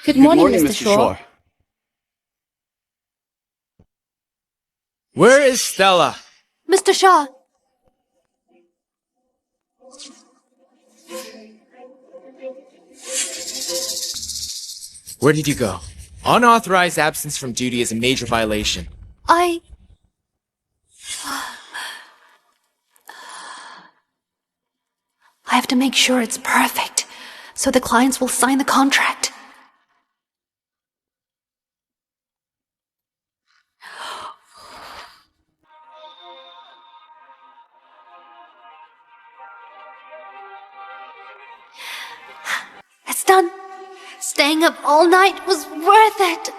Good morning, Mr. Shaw. Where is Stella? Mr. Shaw. Where did you go? Unauthorized absence from duty is a major violation. I have to make sure it's perfect, so the clients will sign the contract. It's done. Staying up all night was worth it.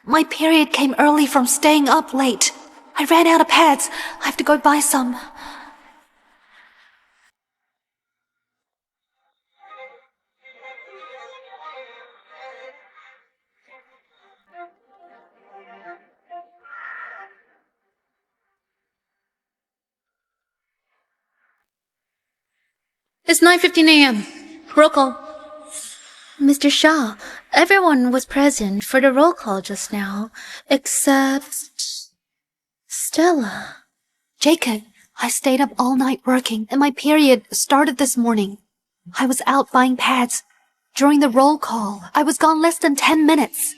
My period came early from staying up late. I ran out of pads. I have to go buy some. It's 9:15 a.m. Roll call. Mr. Shaw, everyone was present for the roll call just now, except Stella. Jacob, I stayed up all night working, and my period started this morning. I was out buying pads. During the roll call, I was gone less than 10 minutes.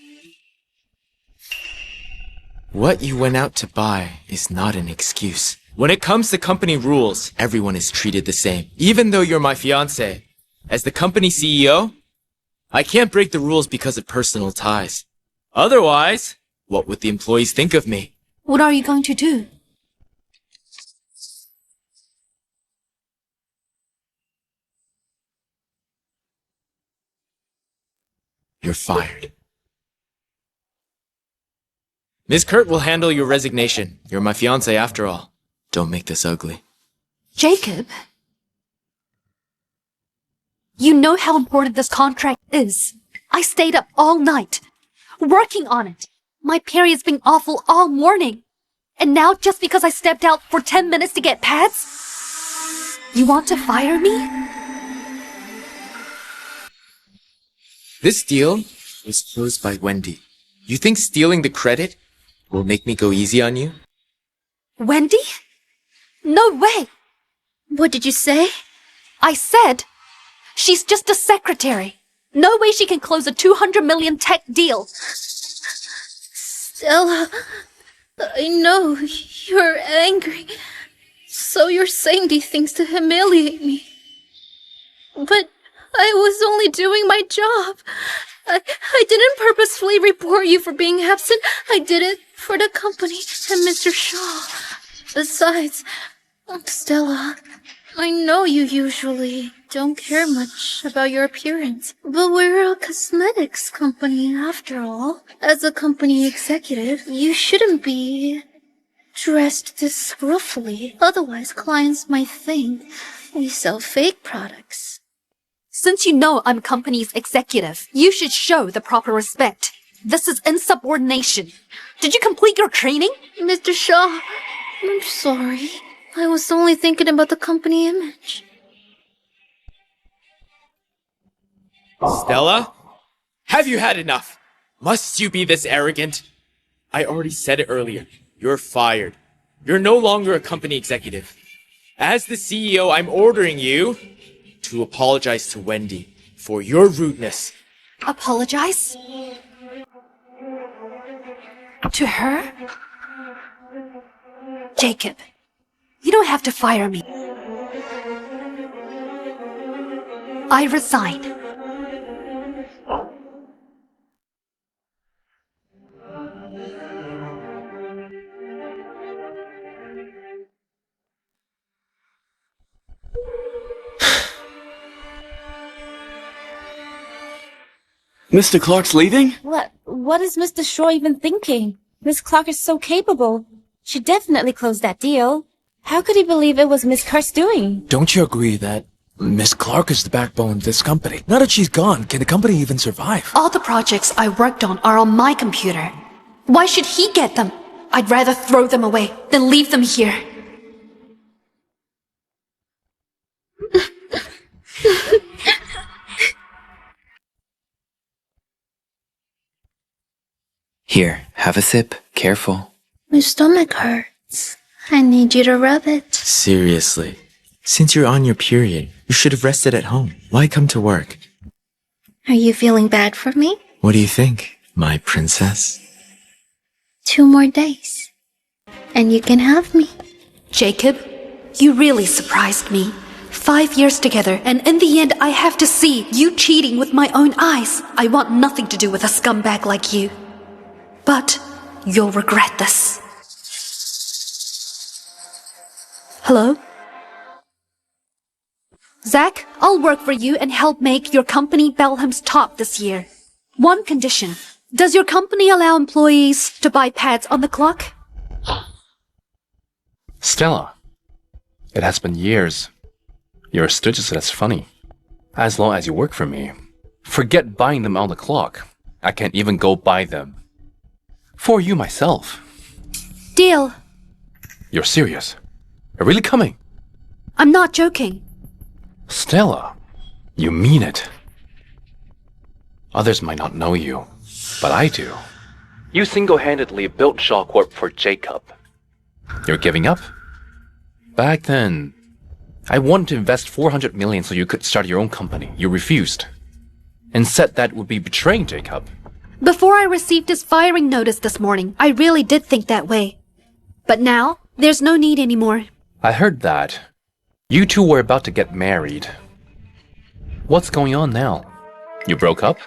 What you went out to buy is not an excuse. When it comes to company rules, everyone is treated the same. Even though you're my fiancé, as the company CEO, I can't break the rules because of personal ties. Otherwise, what would the employees think of me? What are you going to do? You're fired. Ms. Kurt will handle your resignation. You're my fiancé after all. Don't make this ugly. Jacob? You know how important this contract is. I stayed up all night, working on it. My period's been awful all morning. And now just because I stepped out for 10 minutes to get pads? You want to fire me? This deal was closed by Wendy. You think stealing the credit will make me go easy on you? Wendy? No way! What did you say? I said, she's just a secretary. No way she can close a 200 million tech deal. Stella, I know you're angry, so you're saying these things to humiliate me. But I was only doing my job. I didn't purposefully report you for being absent. I did it for the company and Mr. Shaw. Besides, Stella, I know you usually don't care much about your appearance, but we're a cosmetics company after all. As a company executive, you shouldn't be dressed this roughly. Otherwise, clients might think we sell fake products. Since you know I'm company's executive, you should show the proper respect. This is insubordination. Did you complete your training? Mr. Shaw, I'm sorry. I was only thinking about the company image. Stella? Have you had enough? Must you be this arrogant? I already said it earlier. You're fired. You're no longer a company executive. As the CEO, I'm ordering you to apologize to Wendy for your rudeness. Apologize? To her? Jacob, you don't have to fire me. I resign. Mr. Clark's leaving? What is Mr. Shaw even thinking? Miss Clark is so capable. She definitely closed that deal. How could he believe it was Miss Kurt's doing? Don't you agree that Miss Clark is the backbone of this company? Now that she's gone, can the company even survive? All the projects I worked on are on my computer. Why should he get them? I'd rather throw them away than leave them here. Here, have a sip. Careful. My stomach hurts. I need you to rub it. Seriously. Since you're on your period, you should have rested at home. Why come to work? Are you feeling bad for me? What do you think, my princess? 2 more days. And you can have me. Jacob, you really surprised me. 5 years together, and in the end I have to see you cheating with my own eyes. I want nothing to do with a scumbag like you. But you'll regret this. Hello? Zach, I'll work for you and help make your company Belham's top this year. One condition. Does your company allow employees to buy pads on the clock? Stella, it has been years. You're still just as funny. As long as you work for me. Forget buying them on the clock. I can't even go buy them. For you myself. Deal. You're serious? You're really coming? I'm not joking. Stella, you mean it. Others might not know you, but I do. You single-handedly built Shaw Corp for Jacob. You're giving up? Back then, I wanted to invest $400 million so you could start your own company. You refused. And said that would be betraying Jacob. Before I received his firing notice this morning, I really did think that way. But now, there's no need anymore. I heard that. You two were about to get married. What's going on now? You broke up?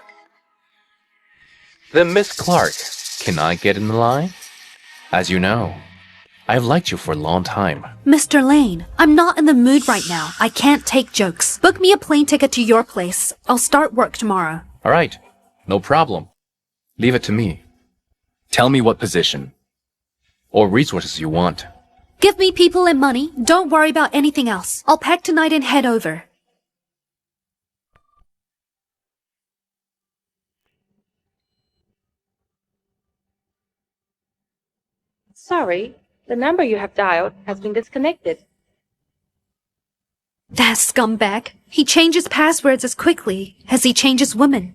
Then Miss Clark, can I get in the line? As you know, I've liked you for a long time. Mr. Lane, I'm not in the mood right now. I can't take jokes. Book me a plane ticket to your place. I'll start work tomorrow. Alright, no problem. Leave it to me. Tell me what position or resources you want. Give me people and money. Don't worry about anything else. I'll pack tonight and head over. Sorry, the number you have dialed has been disconnected. That scumbag. He changes passwords as quickly as he changes women.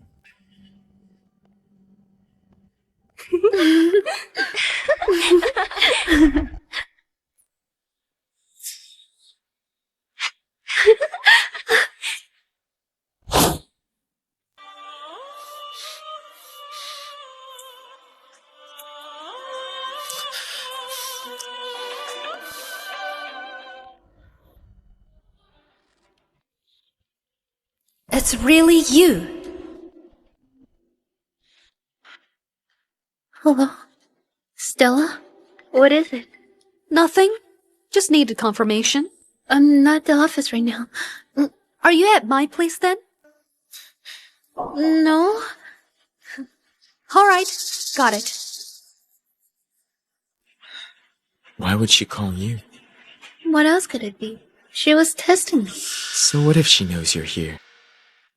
It's really you. Hello? Stella? What is it? Nothing. Just needed confirmation. I'm not at the office right now. Are you at my place then? No? All right. Got it. Why would she call you? What else could it be? She was testing me. So what if she knows you're here?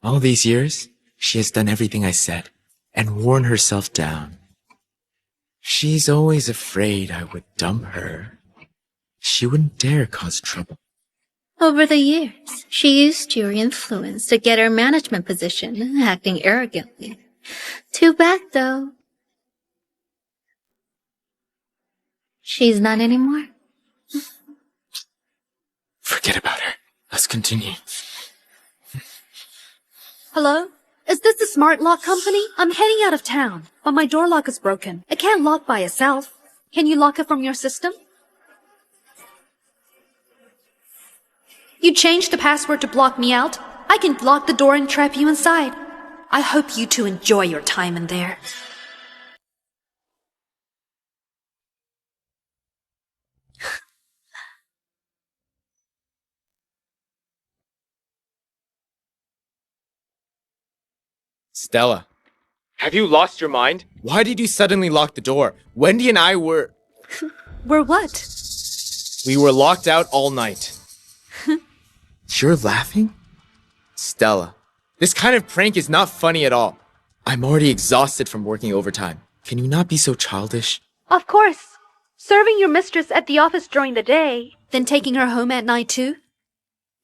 All these years, she has done everything I said and worn herself down. She's always afraid I would dump her. She wouldn't dare cause trouble. Over the years, she used your influence to get her management position, acting arrogantly. Too bad, though. She's not anymore. Forget about her. Let's continue. Hello? Is this the smart lock company? I'm heading out of town, but my door lock is broken. It can't lock by itself. Can you lock it from your system? You changed the password to block me out? I can lock the door and trap you inside. I hope you two enjoy your time in there. Stella, have you lost your mind? Why did you suddenly lock the door? Wendy and I were... We're what? We were locked out all night. You're laughing? Stella, this kind of prank is not funny at all. I'm already exhausted from working overtime. Can you not be so childish? Of course. Serving your mistress at the office during the day, then taking her home at night too?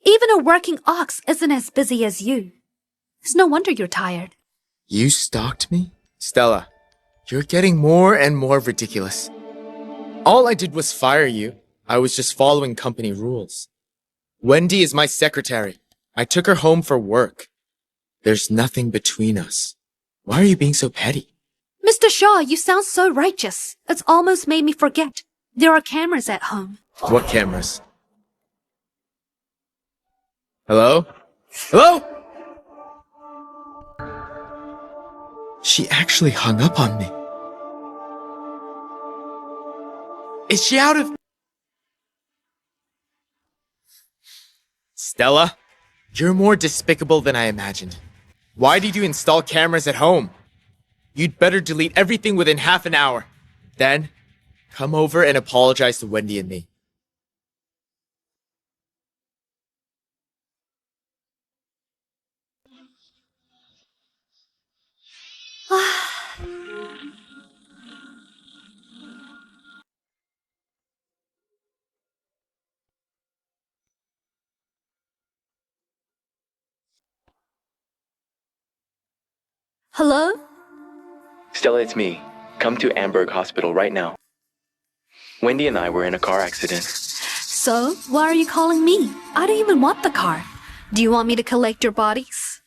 Even a working ox isn't as busy as you. It's no wonder you're tired. You stalked me? Stella, You're getting more and more ridiculous. All I did was fire you. I was just following company rules. Wendy is my secretary. I took her home for work. There's nothing between us. Why are you being so petty? Mr. Shaw, you sound so righteous. It's almost made me forget. There are cameras at home. What cameras? Hello? Hello? She actually hung up on me. Is she out of... Stella, you're more despicable than I imagined. Why did you install cameras at home? You'd better delete everything within half an hour. Then, come over and apologize to Wendy and me. Hello? Stella, it's me. Come to Amberg Hospital right now. Wendy and I were in a car accident. So, why are you calling me? I don't even want the car. Do you want me to collect your bodies?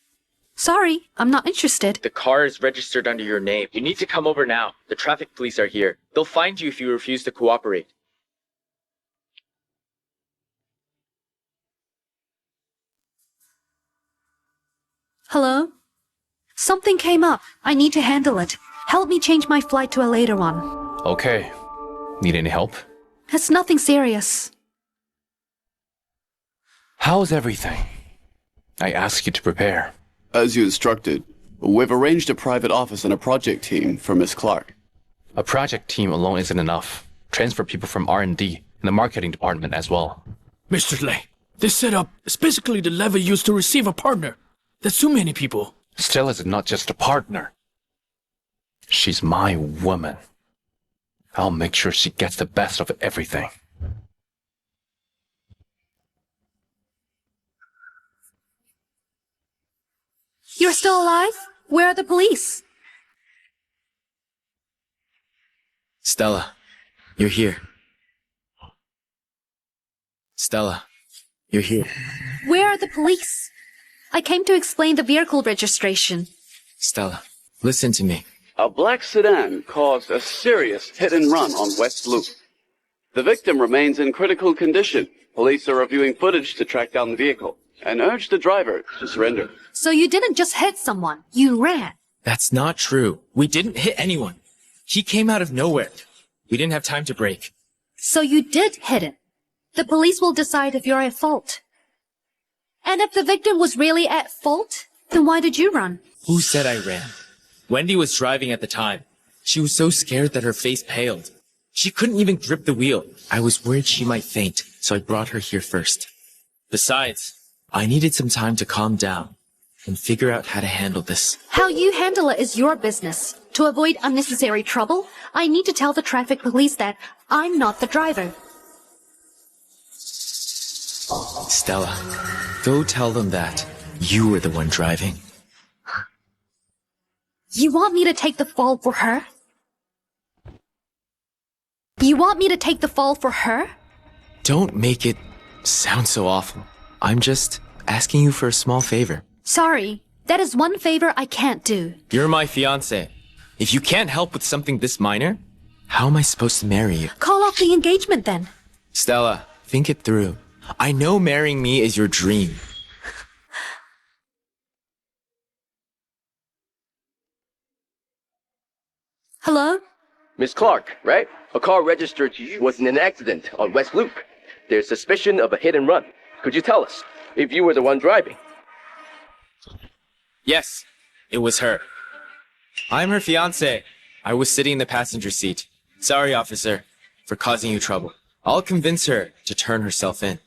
Sorry, I'm not interested. The car is registered under your name. You need to come over now. The traffic police are here. They'll find you if you refuse to cooperate. Hello? Something came up. I need to handle it. Help me change my flight to a later one. Okay. Need any help? It's nothing serious. How's everything? I asked you to prepare. As you instructed, we've arranged a private office and a project team for Miss Clark. A project team alone isn't enough. Transfer people from R&D and the marketing department as well. Mr. Lei, this setup is basically the lever used to receive a partner. That's too many people. Stella's not just a partner. She's my woman. I'll make sure she gets the best of everything. You're still alive? Where are the police? Stella, you're here. Stella, you're here. Where are the police? I came to explain the vehicle registration. Stella, listen to me. A black sedan caused a serious hit and run on West Loop. The victim remains in critical condition. Police are reviewing footage to track down the vehicle and urge the driver to surrender. So you didn't just hit someone, you ran. That's not true. We didn't hit anyone. He came out of nowhere. We didn't have time to brake. So you did hit him. The police will decide if you're at fault. And if the victim was really at fault, then why did you run? Who said I ran? Wendy was driving at the time. She was so scared that her face paled. She couldn't even grip the wheel. I was worried she might faint, so I brought her here first. Besides, I needed some time to calm down and figure out how to handle this. How you handle it is your business. To avoid unnecessary trouble, I need to tell the traffic police that I'm not the driver. Stella, go tell them that you were the one driving. You want me to take the fall for her? You want me to take the fall for her? Don't make it sound so awful. I'm just asking you for a small favor. Sorry, that is one favor I can't do. You're my fiancé. If you can't help with something this minor, how am I supposed to marry you? Call off the engagement then. Stella, think it through. I know marrying me is your dream. Hello? Miss Clark, right? A car registered to you was in an accident on West Loop. There's suspicion of a hit and run. Could you tell us if you were the one driving? Yes, it was her. I'm her fiancé. I was sitting in the passenger seat. Sorry, officer, for causing you trouble. I'll convince her to turn herself in.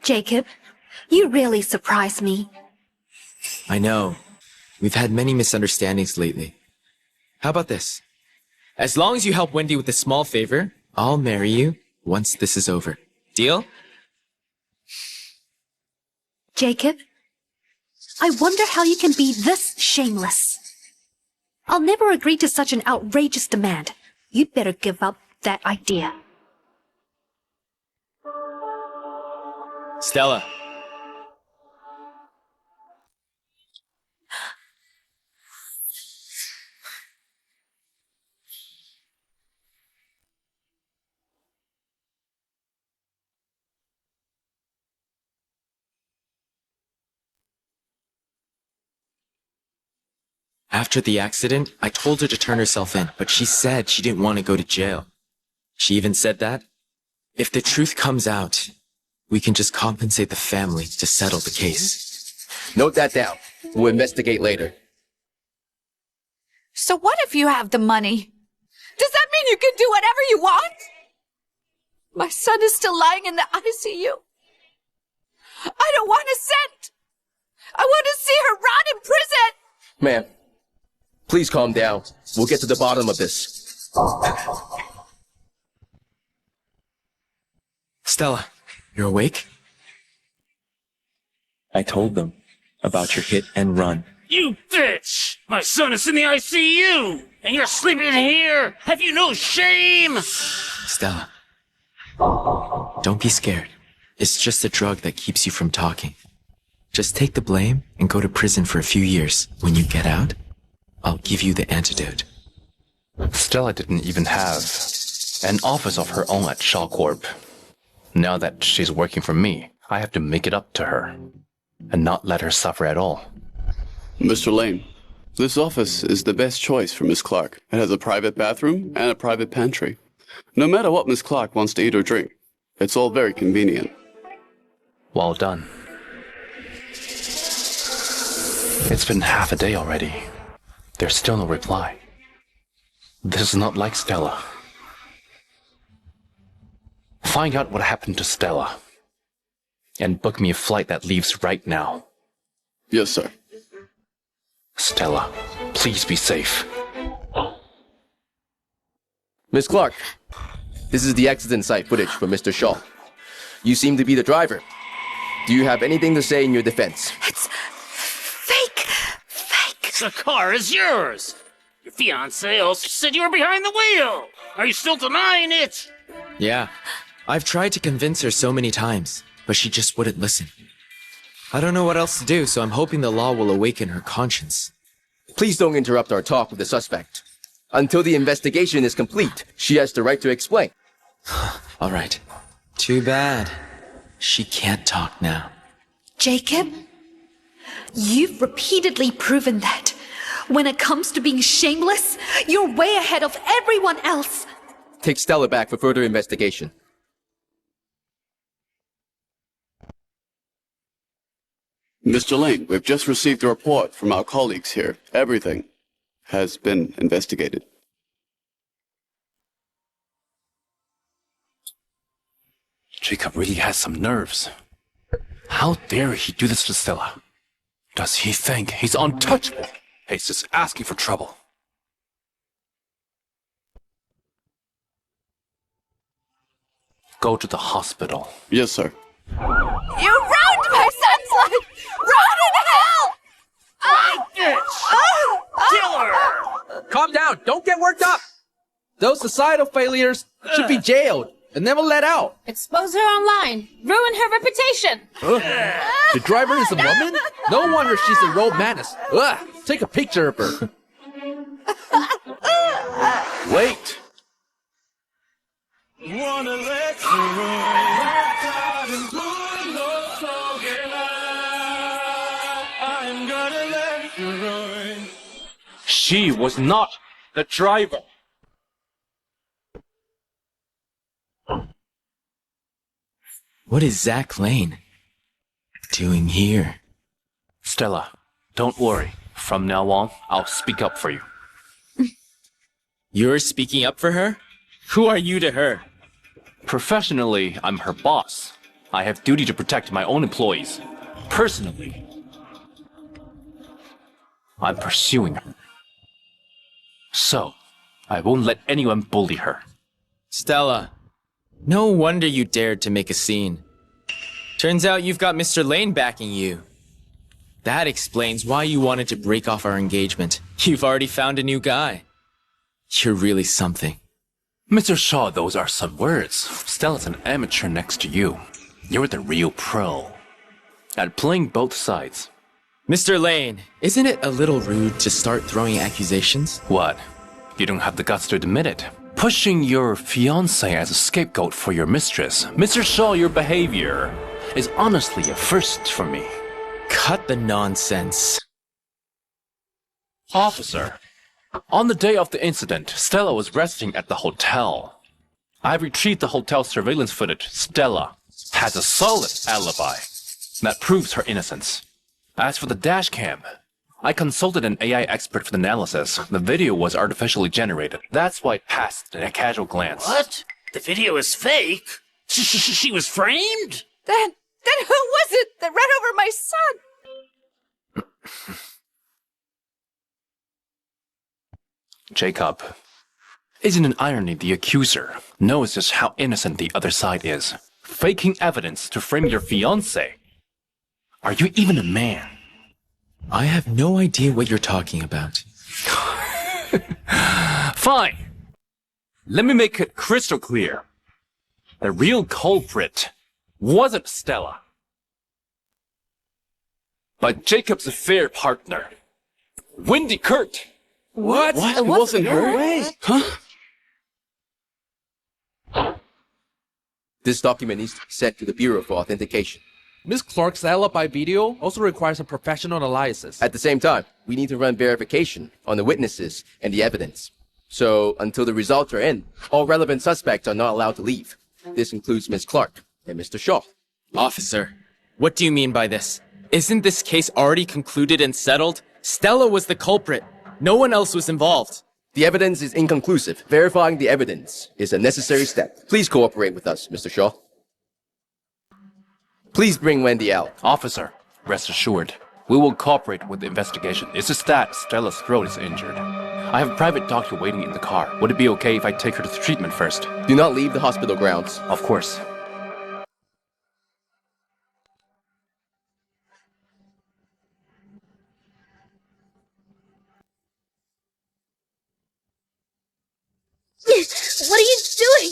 Jacob, you really surprised me. I know. We've had many misunderstandings lately. How about this? As long as you help Wendy with a small favor, I'll marry you once this is over. Deal? Jacob, I wonder how you can be this shameless. I'll never agree to such an outrageous demand. You'd better give up that idea. Stella. After the accident, I told her to turn herself in, but she said she didn't want to go to jail. She even said that if the truth comes out, we can just compensate the family to settle the case. Note that down. We'll investigate later. So what if you have the money? Does that mean you can do whatever you want? My son is still lying in the ICU. I don't want a cent. I want to see her rot in prison. Ma'am, please calm down. We'll get to the bottom of this. Stella, you're awake? I told them about your hit and run. You bitch! My son is in the ICU, and you're sleeping here! Have you no shame? Stella, don't be scared. It's just a drug that keeps you from talking. Just take the blame and go to prison for a few years. When you get out, I'll give you the antidote. Stella didn't even have an office of her own at Shaw Corp. Now that she's working for me, I have to make it up to her and not let her suffer at all. Mr. Lane, this office is the best choice for Miss Clark. It has a private bathroom and a private pantry. No matter what Miss Clark wants to eat or drink, it's all very convenient. Well done. It's been half a day already. There's still no reply. This is not like Stella. Find out what happened to Stella. And book me a flight that leaves right now. Yes, sir. Stella, please be safe. Miss Clark, this is the accident site footage for Mr. Shaw. You seem to be the driver. Do you have anything to say in your defense? It's fake. The car is yours. Your fiancé also said you were behind the wheel. Are you still denying it? Yeah, I've tried to convince her so many times, but she just wouldn't listen. I don't know what else to do, so I'm hoping the law will awaken her conscience. Please don't interrupt our talk with the suspect. Until the investigation is complete, she has the right to explain. All right. Too bad. She can't talk now. Jacob, you've repeatedly proven that. When it comes to being shameless, you're way ahead of everyone else. Take Stella back for further investigation. Mr. Lane, we've just received a report from our colleagues here. Everything has been investigated. Jacob really has some nerves. How dare he do this to Stella? Does he think he's untouchable? He's just asking for trouble. Go to the hospital. Yes, sir. You ruined my son's life! Rot in hell! Kill her! Calm down. Don't get worked up. Those societal failures should be jailed and never let out. Expose her online. Ruin her reputation. The driver is a woman? No wonder she's a road menace. Ugh, take a picture of her. Wait! She was not the driver. What is Zach Lane doing here? Stella, don't worry. From now on, I'll speak up for you. You're speaking up for her? Who are you to her? Professionally, I'm her boss. I have duty to protect my own employees. Personally, I'm pursuing her. So, I won't let anyone bully her. Stella, no wonder you dared to make a scene. Turns out you've got Mr. Lane backing you. That explains why you wanted to break off our engagement. You've already found a new guy. You're really something. Mr. Shaw, those are some words. Stella's an amateur next to you. You're the real pro. At playing both sides. Mr. Lane, isn't it a little rude to start throwing accusations? What? You don't have the guts to admit it. Pushing your fiancé as a scapegoat for your mistress. Mr. Shaw, your behavior is honestly a first for me. Cut the nonsense. Officer, on the day of the incident, Stella was resting at the hotel. I retrieved the hotel surveillance footage. Stella has a solid alibi that proves her innocence. As for the dash cam, I consulted an AI expert for the analysis. The video was artificially generated. That's why it passed in a casual glance. What? The video is fake? She was framed? Then who was it that ran over my son? Jacob. Isn't it irony the accuser knows just how innocent the other side is? Faking evidence to frame your fiancé. Are you even a man? I have no idea what you're talking about. Fine. Let me make it crystal clear. The real culprit wasn't Stella, but Jacob's affair partner, Wendy Kurt. What? It wasn't her? Huh? This document needs to be sent to the Bureau for authentication. Miss Clark's alibi video also requires a professional analysis. At the same time, we need to run verification on the witnesses and the evidence. So, until the results are in, all relevant suspects are not allowed to leave. This includes Miss Clark and Mr. Shaw. Officer, what do you mean by this? Isn't this case already concluded and settled? Stella was the culprit. No one else was involved. The evidence is inconclusive. Verifying the evidence is a necessary step. Please cooperate with us, Mr. Shaw. Please bring Wendy out. Officer, rest assured, we will cooperate with the investigation. It's just that Stella's throat is injured. I have a private doctor waiting in the car. Would it be okay if I take her to the treatment first? Do not leave the hospital grounds. Of course. What are you doing?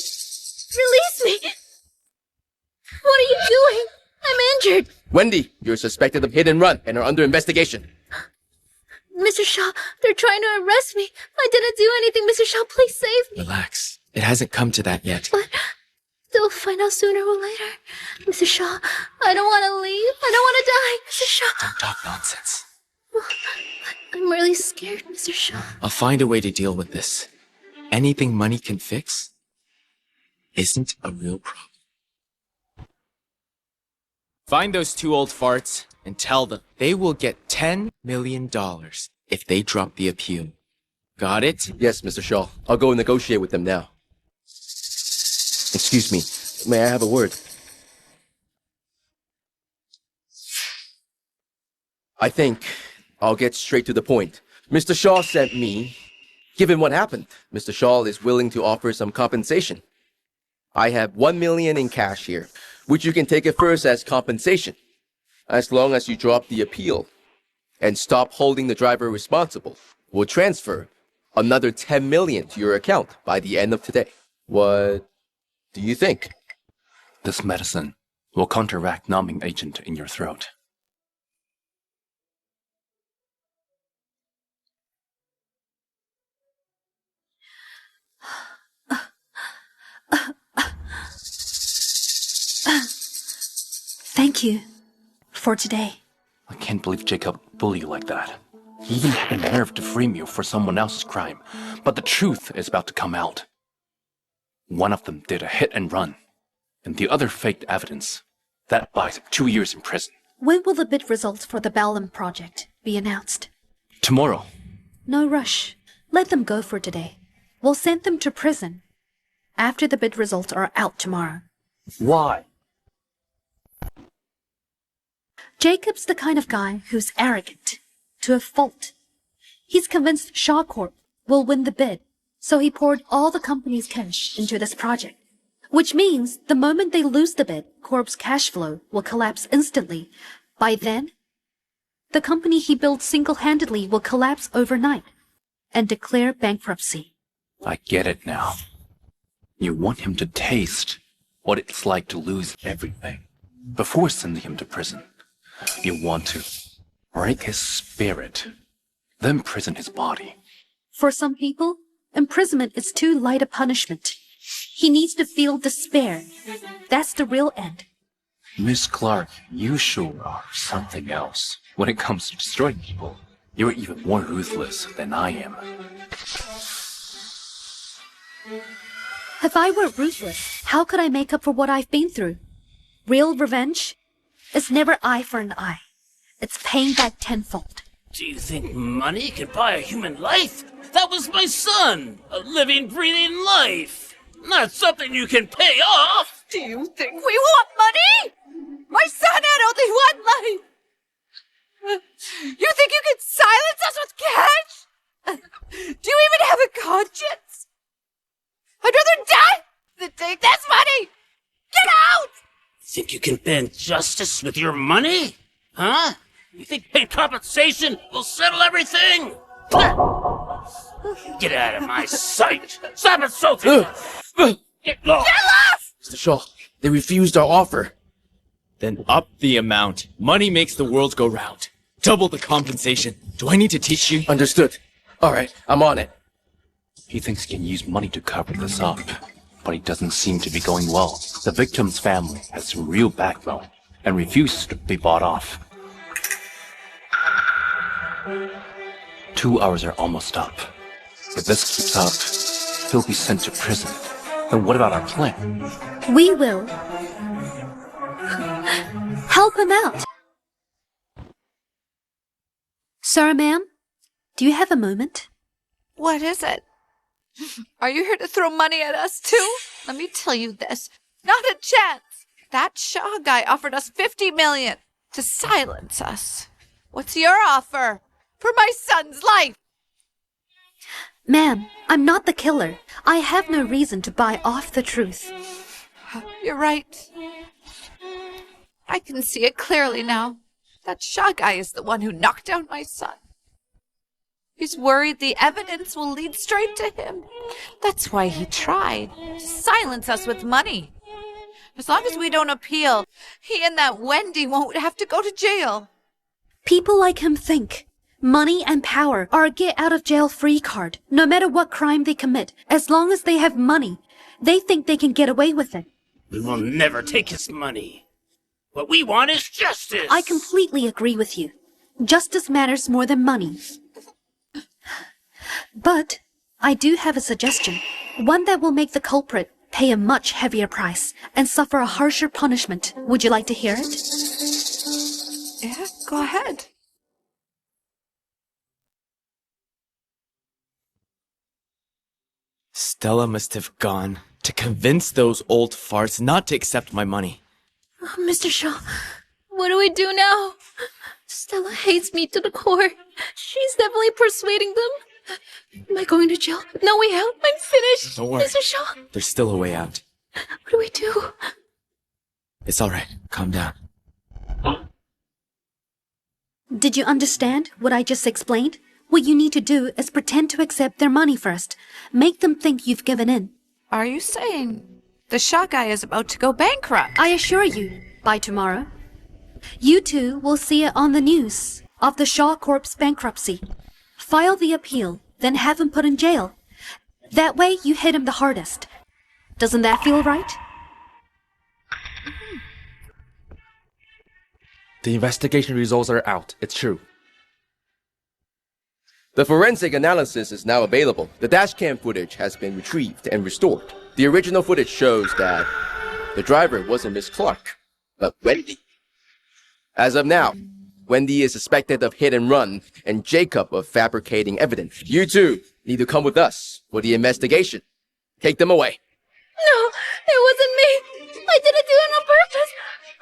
Release me! What are you doing? I'm injured. Wendy, you're suspected of hit and run and are under investigation. Mr. Shaw, they're trying to arrest me. I didn't do anything. Mr. Shaw, please save me. Relax. It hasn't come to that yet. But they'll find out sooner or later. Mr. Shaw, I don't want to leave. I don't want to die. Mr. Shaw. Don't talk nonsense. I'm really scared, Mr. Shaw. I'll find a way to deal with this. Anything money can fix isn't a real problem. Find those two old farts and tell them they will get $10 million if they drop the appeal. Got it? Yes, Mr. Shaw. I'll go negotiate with them now. Excuse me. May I have a word? I think I'll get straight to the point. Mr. Shaw sent me. Given what happened, Mr. Shaw is willing to offer some compensation. I have $1 million in cash here, which you can take it first as compensation, as long as you drop the appeal and stop holding the driver responsible. We'll transfer another $10 million to your account by the end of today. What do you think? This medicine will counteract numbing agent in your throat. Thank you for today. I can't believe Jacob bullied you like that. He even had the nerve to frame you for someone else's crime. But the truth is about to come out. One of them did a hit and run, and the other faked evidence. That buys him 2 years in prison. When will the bid results for the Ballum project be announced? Tomorrow. No rush. Let them go for today. We'll send them to prison after the bid results are out tomorrow. Why? Jacob's the kind of guy who's arrogant to a fault. He's convinced Shaw Corp will win the bid, so he poured all the company's cash into this project. Which means the moment they lose the bid, Corp's cash flow will collapse instantly. By then, the company he built single-handedly will collapse overnight and declare bankruptcy. I get it now. You want him to taste what it's like to lose everything before sending him to prison. You want to break his spirit, then prison his body. For some people, imprisonment is too light a punishment. He needs to feel despair. That's the real end. Miss Clark, you sure are something else. When it comes to destroying people, you're even more ruthless than I am. If I were ruthless, how could I make up for what I've been through? Real revenge is never eye for an eye. It's paying back tenfold. Do you think money can buy a human life? That was my son! A living, breathing life! Not something you can pay off! Do you think we want money? My son had only one life! You think you can silence us with cash? Do you even have a conscience? I'd rather die than take this money! Get out! Think you can bend justice with your money? Huh? You think paying compensation will settle everything? Get out of my sight! Stop insulting me! Get lost! Mr. Shaw, they refused our offer. Then up the amount. Money makes the world go round. Double the compensation. Do I need to teach you? Understood. All right, I'm on it. He thinks he can use money to cover this up, but it doesn't seem to be going well. The victim's family has some real backbone and refuses to be bought off. 2 hours are almost up. If this keeps up, he'll be sent to prison. Then what about our plan? We will help him out. Sir, ma'am, do you have a moment? What is it? Are you here to throw money at us too? Let me tell you this. Not a chance. That Shaw guy offered us $50 million to silence us. What's your offer? For my son's life. Ma'am, I'm not the killer. I have no reason to buy off the truth. You're right. I can see it clearly now. That Shaw guy is the one who knocked down my son. He's worried the evidence will lead straight to him. That's why he tried to silence us with money. As long as we don't appeal, he and that Wendy won't have to go to jail. People like him think money and power are a get-out-of-jail-free card. No matter what crime they commit, as long as they have money, they think they can get away with it. We will never take his money. What we want is justice! I completely agree with you. Justice matters more than money. But I do have a suggestion. One that will make the culprit pay a much heavier price and suffer a harsher punishment. Would you like to hear it? Yeah, go ahead. Stella must have gone to convince those old farts not to accept my money. Oh, Mr. Shaw, what do we do now? Stella hates me to the core. She's definitely persuading them. Am I going to jail? No way out. I'm finished. Don't worry. Mr. Shaw. There's still a way out. What do we do? It's alright. Calm down. Did you understand what I just explained? What you need to do is pretend to accept their money first. Make them think you've given in. Are you saying the Shaw guy is about to go bankrupt? I assure you, by tomorrow, you two will see it on the news of the Shaw Corp's bankruptcy. File the appeal, then have him put in jail. That way you hit him the hardest. Doesn't that feel right? The investigation results are out. It's true. The forensic analysis is now available. The dashcam footage has been retrieved and restored. The original footage shows that the driver wasn't Miss Clark, but Wendy. As of now, Wendy is suspected of hit and run and Jacob of fabricating evidence. You two need to come with us for the investigation. Take them away. No, it wasn't me. I didn't do it on purpose.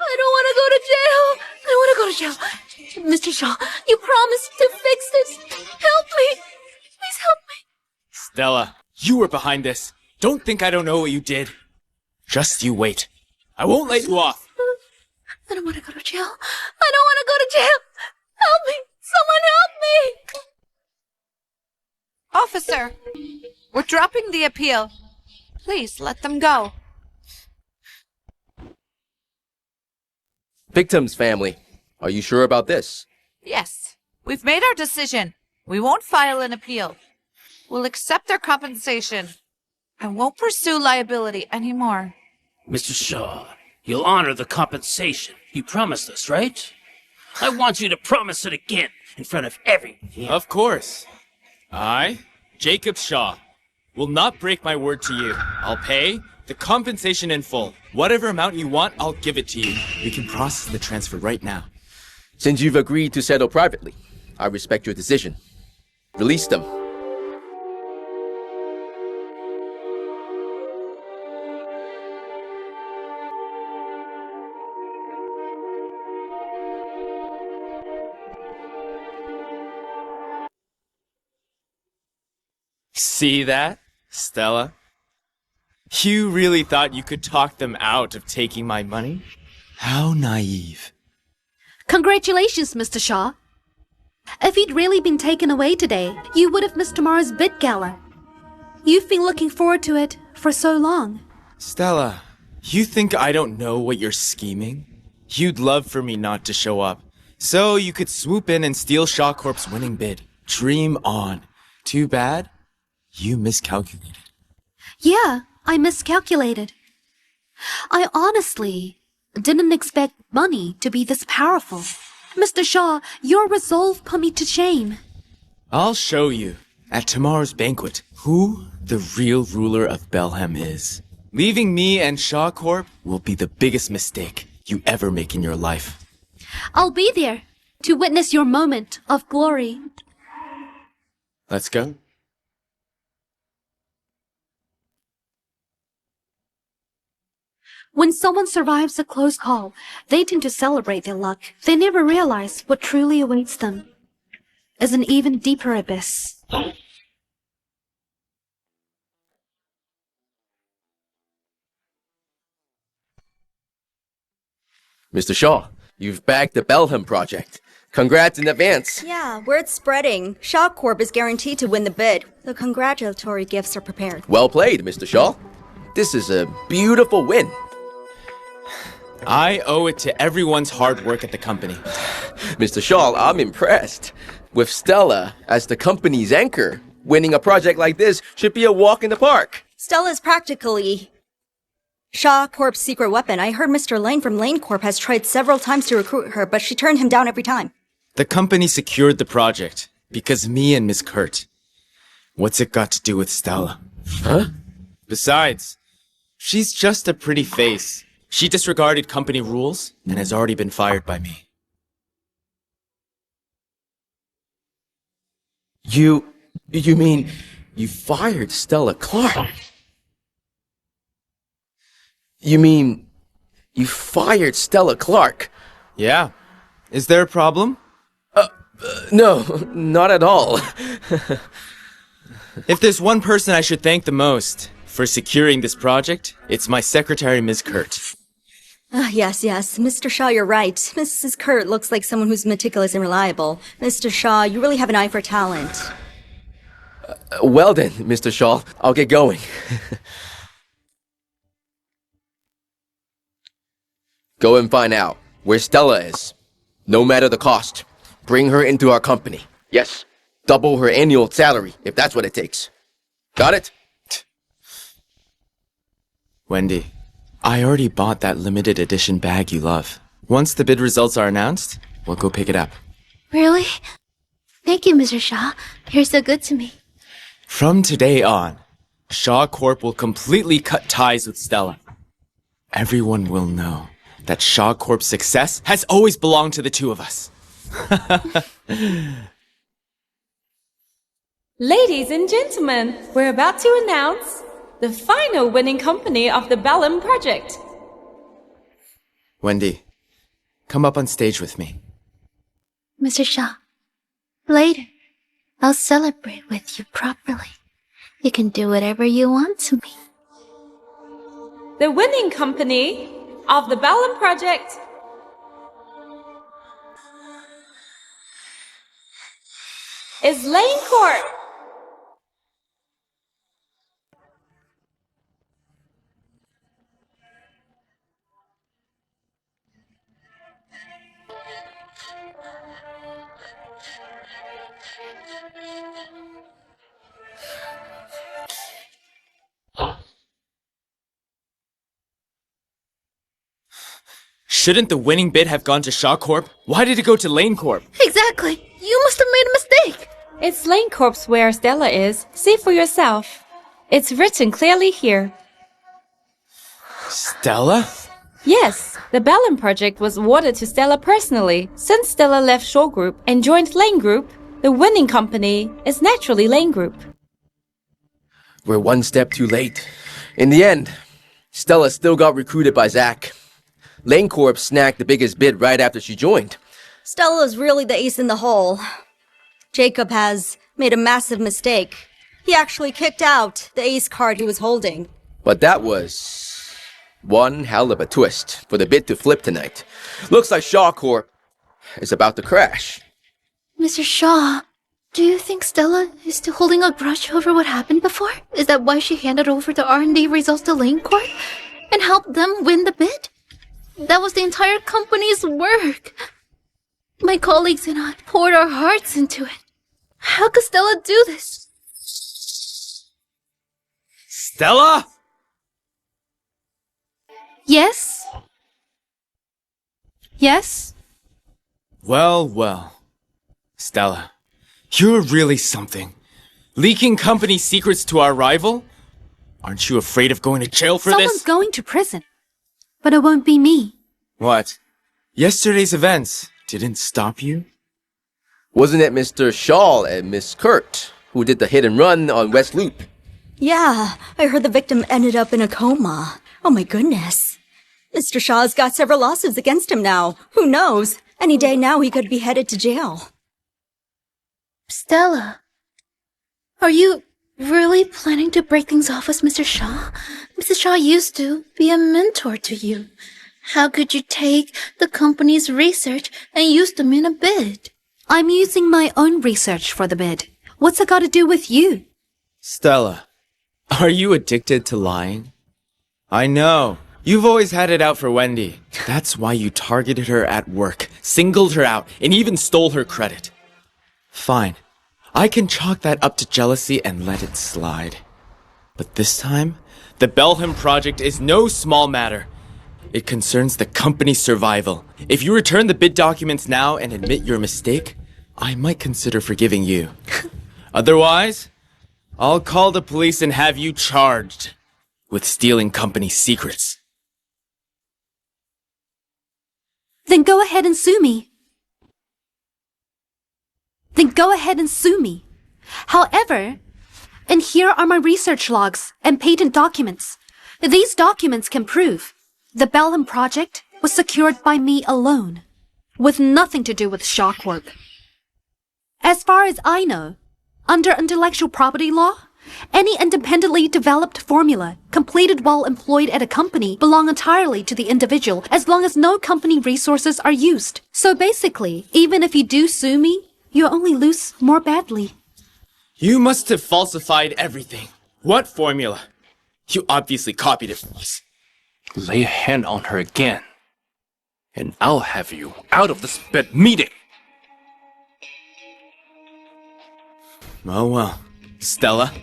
I don't want to go to jail. I want to go to jail. Mr. Shaw, you promised to fix this. Help me. Please help me. Stella, you were behind this. Don't think I don't know what you did. Just you wait. I won't let you off. I don't want to go to jail. I don't want to go to jail. Help me! Someone help me! Officer, we're dropping the appeal. Please let them go. Victim's family, are you sure about this? Yes, we've made our decision. We won't file an appeal. We'll accept their compensation and won't pursue liability anymore. Mr. Shaw, you'll honor the compensation. You promised us, right? I want you to promise it again in front of everyone. Of course. I, Jacob Shaw, will not break my word to you. I'll pay the compensation in full. Whatever amount you want, I'll give it to you. We can process the transfer right now. Since you've agreed to settle privately, I respect your decision. Release them. See that, Stella? You really thought you could talk them out of taking my money? How naive. Congratulations, Mr. Shaw. If he'd really been taken away today, you would have missed tomorrow's bid gala. You've been looking forward to it for so long. Stella, you think I don't know what you're scheming? You'd love for me not to show up, so you could swoop in and steal Shaw Corp's winning bid. Dream on. Too bad, you miscalculated. Yeah, I miscalculated. I honestly didn't expect money to be this powerful. Mr. Shaw, your resolve put me to shame. I'll show you, at tomorrow's banquet, who the real ruler of Belhem is. Leaving me and Shaw Corp will be the biggest mistake you ever make in your life. I'll be there to witness your moment of glory. Let's go. When someone survives a close call, they tend to celebrate their luck. They never realize what truly awaits them is an even deeper abyss. Mr. Shaw, you've bagged the Belhem project. Congrats in advance. Yeah, word's spreading. Shaw Corp is guaranteed to win the bid. The congratulatory gifts are prepared. Well played, Mr. Shaw. This is a beautiful win. I owe it to everyone's hard work at the company. Mr. Shaw, I'm impressed. With Stella as the company's anchor, winning a project like this should be a walk in the park. Stella's practically Shaw Corp's secret weapon. I heard Mr. Lane from Lane Corp has tried several times to recruit her, but she turned him down every time. The company secured the project because me and Miss Kurt. What's it got to do with Stella? Huh? Besides, she's just a pretty face. She disregarded company rules and has already been fired by me. You mean you fired Stella Clark? You mean you fired Stella Clark? Yeah. Is there a problem? No, not at all. If there's one person I should thank the most for securing this project, it's my secretary, Ms. Kurt. Yes. Mr. Shaw, you're right. Mrs. Kurt looks like someone who's meticulous and reliable. Mr. Shaw, you really have an eye for talent. Well then, Mr. Shaw, I'll get going. Go and find out where Stella is. No matter the cost. Bring her into our company. Yes, double her annual salary, if that's what it takes. Got it? Wendy, I already bought that limited edition bag you love. Once the bid results are announced, we'll go pick it up. Really? Thank you, Mr. Shaw. You're so good to me. From today on, Shaw Corp will completely cut ties with Stella. Everyone will know that Shaw Corp's success has always belonged to the two of us. Ladies and gentlemen, we're about to announce the final winning company of the Belhem project. Wendy, come up on stage with me. Mr. Shaw, later, I'll celebrate with you properly. You can do whatever you want to me. The winning company of the Belhem project is Lane Corp. Shouldn't the winning bid have gone to Shaw Corp? Why did it go to Lane Corp? Exactly. You must have made a mistake. It's Lane Corp's where Stella is. See for yourself. It's written clearly here. Stella? Yes, the Bellum project was awarded to Stella personally. Since Stella left Shaw Group and joined Lane Group, the winning company is naturally Lane Group. We're one step too late. In the end, Stella still got recruited by Zach. Lane Corp snagged the biggest bid right after she joined. Stella's really the ace in the hole. Jacob has made a massive mistake. He actually kicked out the ace card he was holding. But that was one hell of a twist for the bid to flip tonight. Looks like Shaw Corp is about to crash. Mr. Shaw, do you think Stella is still holding a grudge over what happened before? Is that why she handed over the R&D results to Lane Corp and helped them win the bid? That was the entire company's work. My colleagues and I poured our hearts into it. How could Stella do this? Stella? Yes? Yes? Well. Stella, you're really something. Leaking company secrets to our rival? Aren't you afraid of going to jail for Someone's this? going to prison. But it won't be me. What? Yesterday's events didn't stop you? Wasn't it Mr. Shaw and Miss Kurt who did the hit and run on West Loop? Yeah, I heard the victim ended up in a coma. Oh my goodness. Mr. Shaw's got several lawsuits against him now. Who knows? Any day now he could be headed to jail. Stella, are you really planning to break things off with Mr. Shaw? Mr. Shaw used to be a mentor to you. How could you take the company's research and use them in a bid? I'm using my own research for the bid. What's it got to do with you? Stella, are you addicted to lying? I know. You've always had it out for Wendy. That's why you targeted her at work, singled her out, and even stole her credit. Fine. I can chalk that up to jealousy and let it slide. But this time, the Belham project is no small matter. It concerns the company's survival. If you return the bid documents now and admit your mistake, I might consider forgiving you. Otherwise, I'll call the police and have you charged with stealing company secrets. Then go ahead and sue me. However, and here are my research logs and patent documents. These documents can prove the Belham project was secured by me alone, with nothing to do with Shaw Corp. As far as I know, under intellectual property law, any independently developed formula completed while employed at a company belong entirely to the individual as long as no company resources are used. So basically, even if you do sue me, you only lose more badly. You must have falsified everything. What formula? You obviously copied it from us. Lay a hand on her again, and I'll have you out of this bed meeting. Oh well. Stella,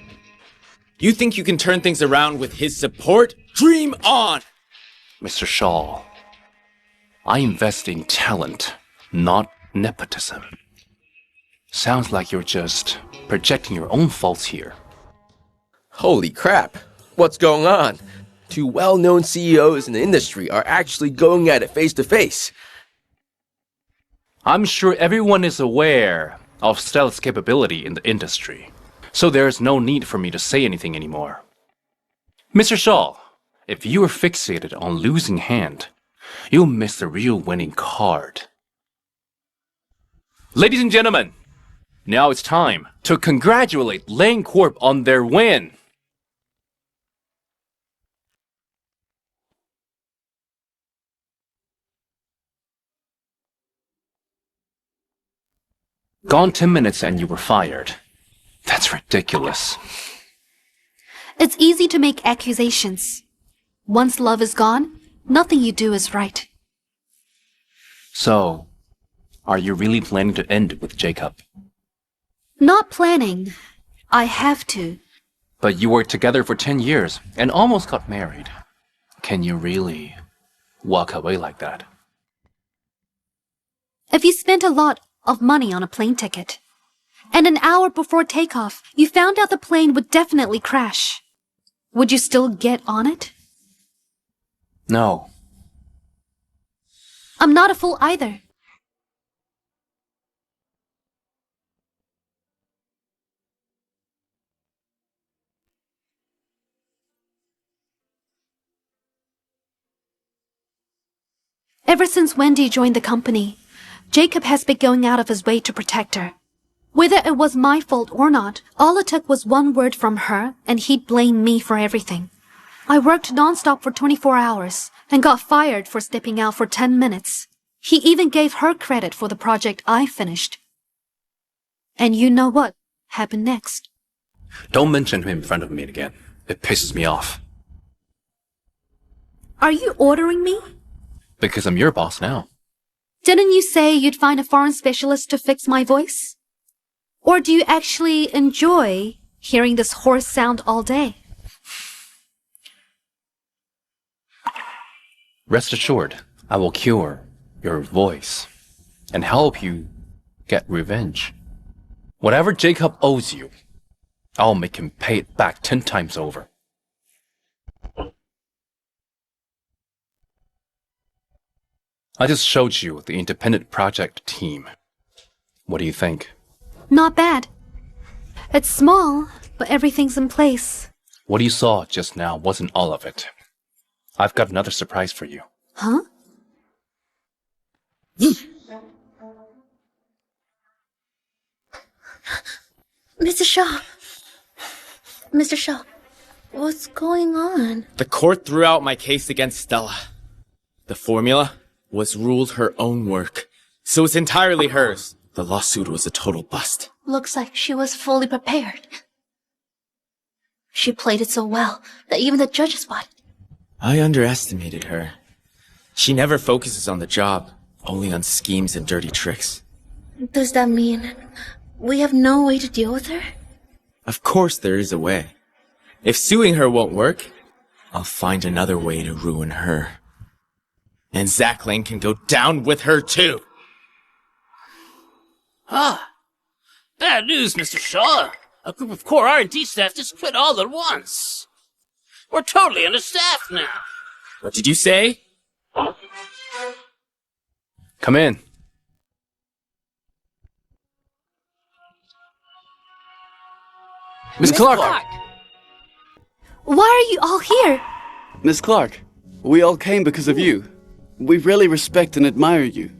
you think you can turn things around with his support? Dream on! Mr. Shaw, I invest in talent, not nepotism. Sounds like you're just projecting your own faults here. Holy crap. What's going on? Two well-known CEOs in the industry are actually going at it face to face. I'm sure everyone is aware of Stella's capability in the industry, so there's no need for me to say anything anymore. Mr. Shaw, if you are fixated on losing hand, you'll miss the real winning card. Ladies and gentlemen, now it's time to congratulate Lane Corp on their win. Gone 10 minutes and you were fired. That's ridiculous. It's easy to make accusations. Once love is gone, nothing you do is right. So, are you really planning to end with Jacob? Not planning. I have to. But you were together for 10 years and almost got married. Can you really walk away like that? If you spent a lot of money on a plane ticket, and an hour before takeoff, you found out the plane would definitely crash, would you still get on it? No. I'm not a fool either. Ever since Wendy joined the company, Jacob has been going out of his way to protect her. Whether it was my fault or not, all it took was one word from her and he'd blame me for everything. I worked nonstop for 24 hours and got fired for stepping out for 10 minutes. He even gave her credit for the project I finished. And you know what happened next? Don't mention him in front of me again. It pisses me off. Are you ordering me? Because I'm your boss now. Didn't you say you'd find a foreign specialist to fix my voice? Or do you actually enjoy hearing this hoarse sound all day? Rest assured, I will cure your voice and help you get revenge. Whatever Jacob owes you, I'll make him pay it back 10 times over. I just showed you the independent project team. What do you think? Not bad. It's small, but everything's in place. What you saw just now wasn't all of it. I've got another surprise for you. Huh? Mr. Shaw. Mr. Shaw, what's going on? The court threw out my case against Stella. The formula was ruled her own work, so it's entirely hers. The lawsuit was a total bust. Looks like she was fully prepared. She played it so well that even the judges bought it. I underestimated her. She never focuses on the job, only on schemes and dirty tricks. Does that mean we have no way to deal with her? Of course there is a way. If suing her won't work, I'll find another way to ruin her. And Zach Lane can go down with her too. Ah, bad news, Mr. Shaw. A group of core R&D staff just quit all at once. We're totally understaffed now. What did you say? Come in. Miss Clark! Why are you all here? Miss Clark, we all came because of you. We really respect and admire you.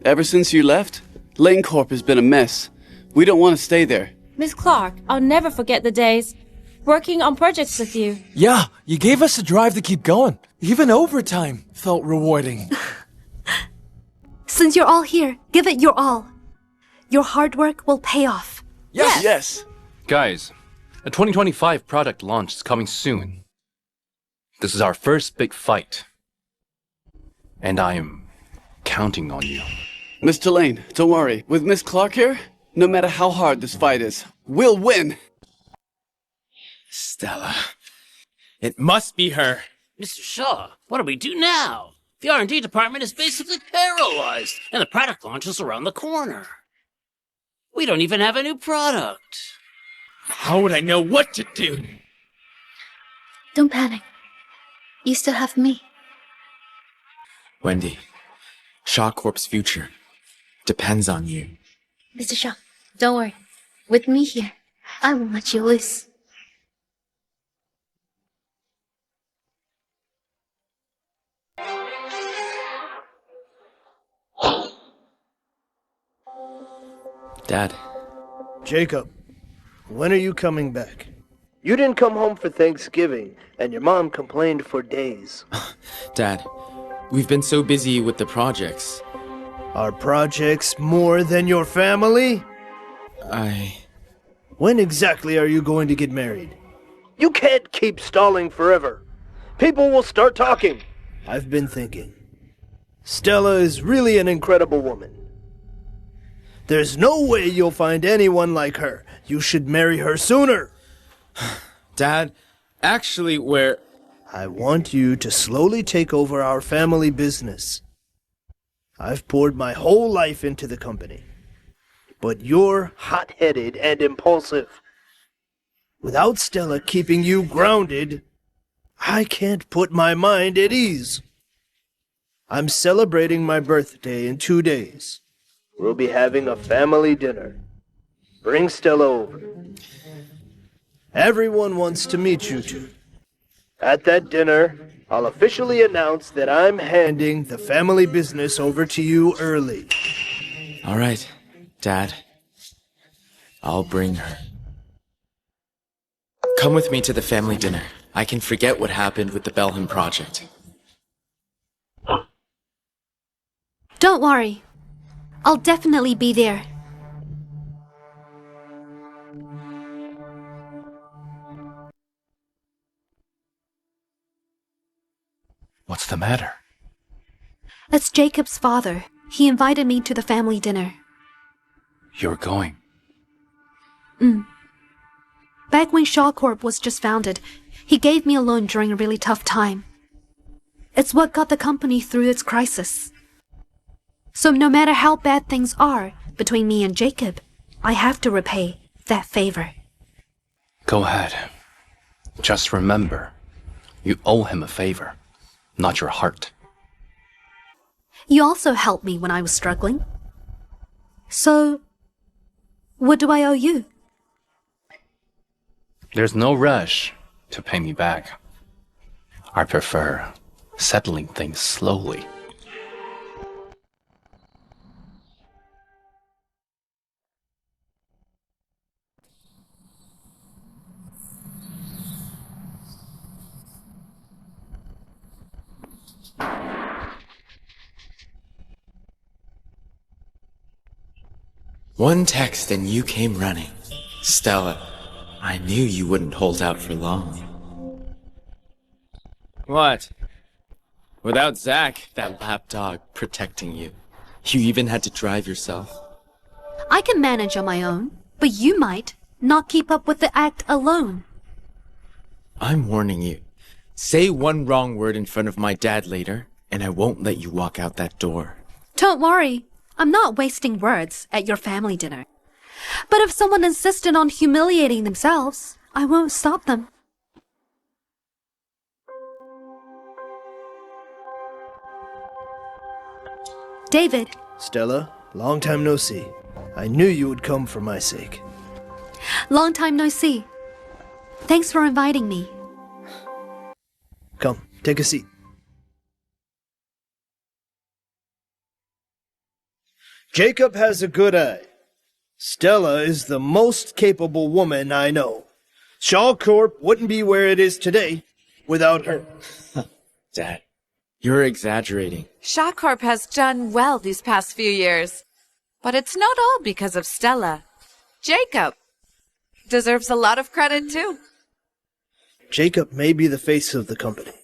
Ever since you left, Lane Corp has been a mess. We don't want to stay there. Miss Clark, I'll never forget the days working on projects with you. Yeah, you gave us a drive to keep going. Even overtime felt rewarding. Since you're all here, give it your all. Your hard work will pay off. Yes. Guys, the 2025 product launch is coming soon. This is our first big fight. And I am counting on you. Mr. Lane, don't worry. With Miss Clark here, no matter how hard this fight is, we'll win. Stella. It must be her. Mr. Shaw, what do we do now? The R&D department is basically paralyzed, and the product launch is around the corner. We don't even have a new product. How would I know what to do? Don't panic. You still have me. Wendy, Shaw Corp's future depends on you. Mr. Shaw, don't worry. With me here, I won't let you loose. Dad. Jacob, when are you coming back? You didn't come home for Thanksgiving, and your mom complained for days. Dad, we've been so busy with the projects. Are projects more than your family? When exactly are you going to get married? You can't keep stalling forever. People will start talking. I've been thinking. Stella is really an incredible woman. There's no way you'll find anyone like her. You should marry her sooner. Dad, actually, I want you to slowly take over our family business. I've poured my whole life into the company. But you're hot-headed and impulsive. Without Stella keeping you grounded, I can't put my mind at ease. I'm celebrating my birthday in 2 days. We'll be having a family dinner. Bring Stella over. Everyone wants to meet you two. At that dinner, I'll officially announce that I'm handing the family business over to you early. All right, Dad. I'll bring her. Come with me to the family dinner. I can forget what happened with the Belham project. Don't worry. I'll definitely be there. What's the matter? It's Jacob's father. He invited me to the family dinner. You're going. Back when Shaw Corp was just founded, he gave me a loan during a really tough time. It's what got the company through its crisis. So no matter how bad things are between me and Jacob, I have to repay that favor. Go ahead. Just remember, you owe him a favor, not your heart. You also helped me when I was struggling. So, what do I owe you? There's no rush to pay me back. I prefer settling things slowly. One text and you came running. Stella, I knew you wouldn't hold out for long. What? Without Zach, that lapdog, protecting you, you even had to drive yourself? I can manage on my own, but you might not keep up with the act alone. I'm warning you. Say one wrong word in front of my dad later, and I won't let you walk out that door. Don't worry. I'm not wasting words at your family dinner. But if someone insisted on humiliating themselves, I won't stop them. David. Stella, long time no see. I knew you would come for my sake. Long time no see. Thanks for inviting me. Come, take a seat. Jacob has a good eye. Stella is the most capable woman I know. Shaw Corp wouldn't be where it is today without her. Dad, you're exaggerating. Shaw Corp has done well these past few years. But it's not all because of Stella. Jacob deserves a lot of credit too. Jacob may be the face of the company,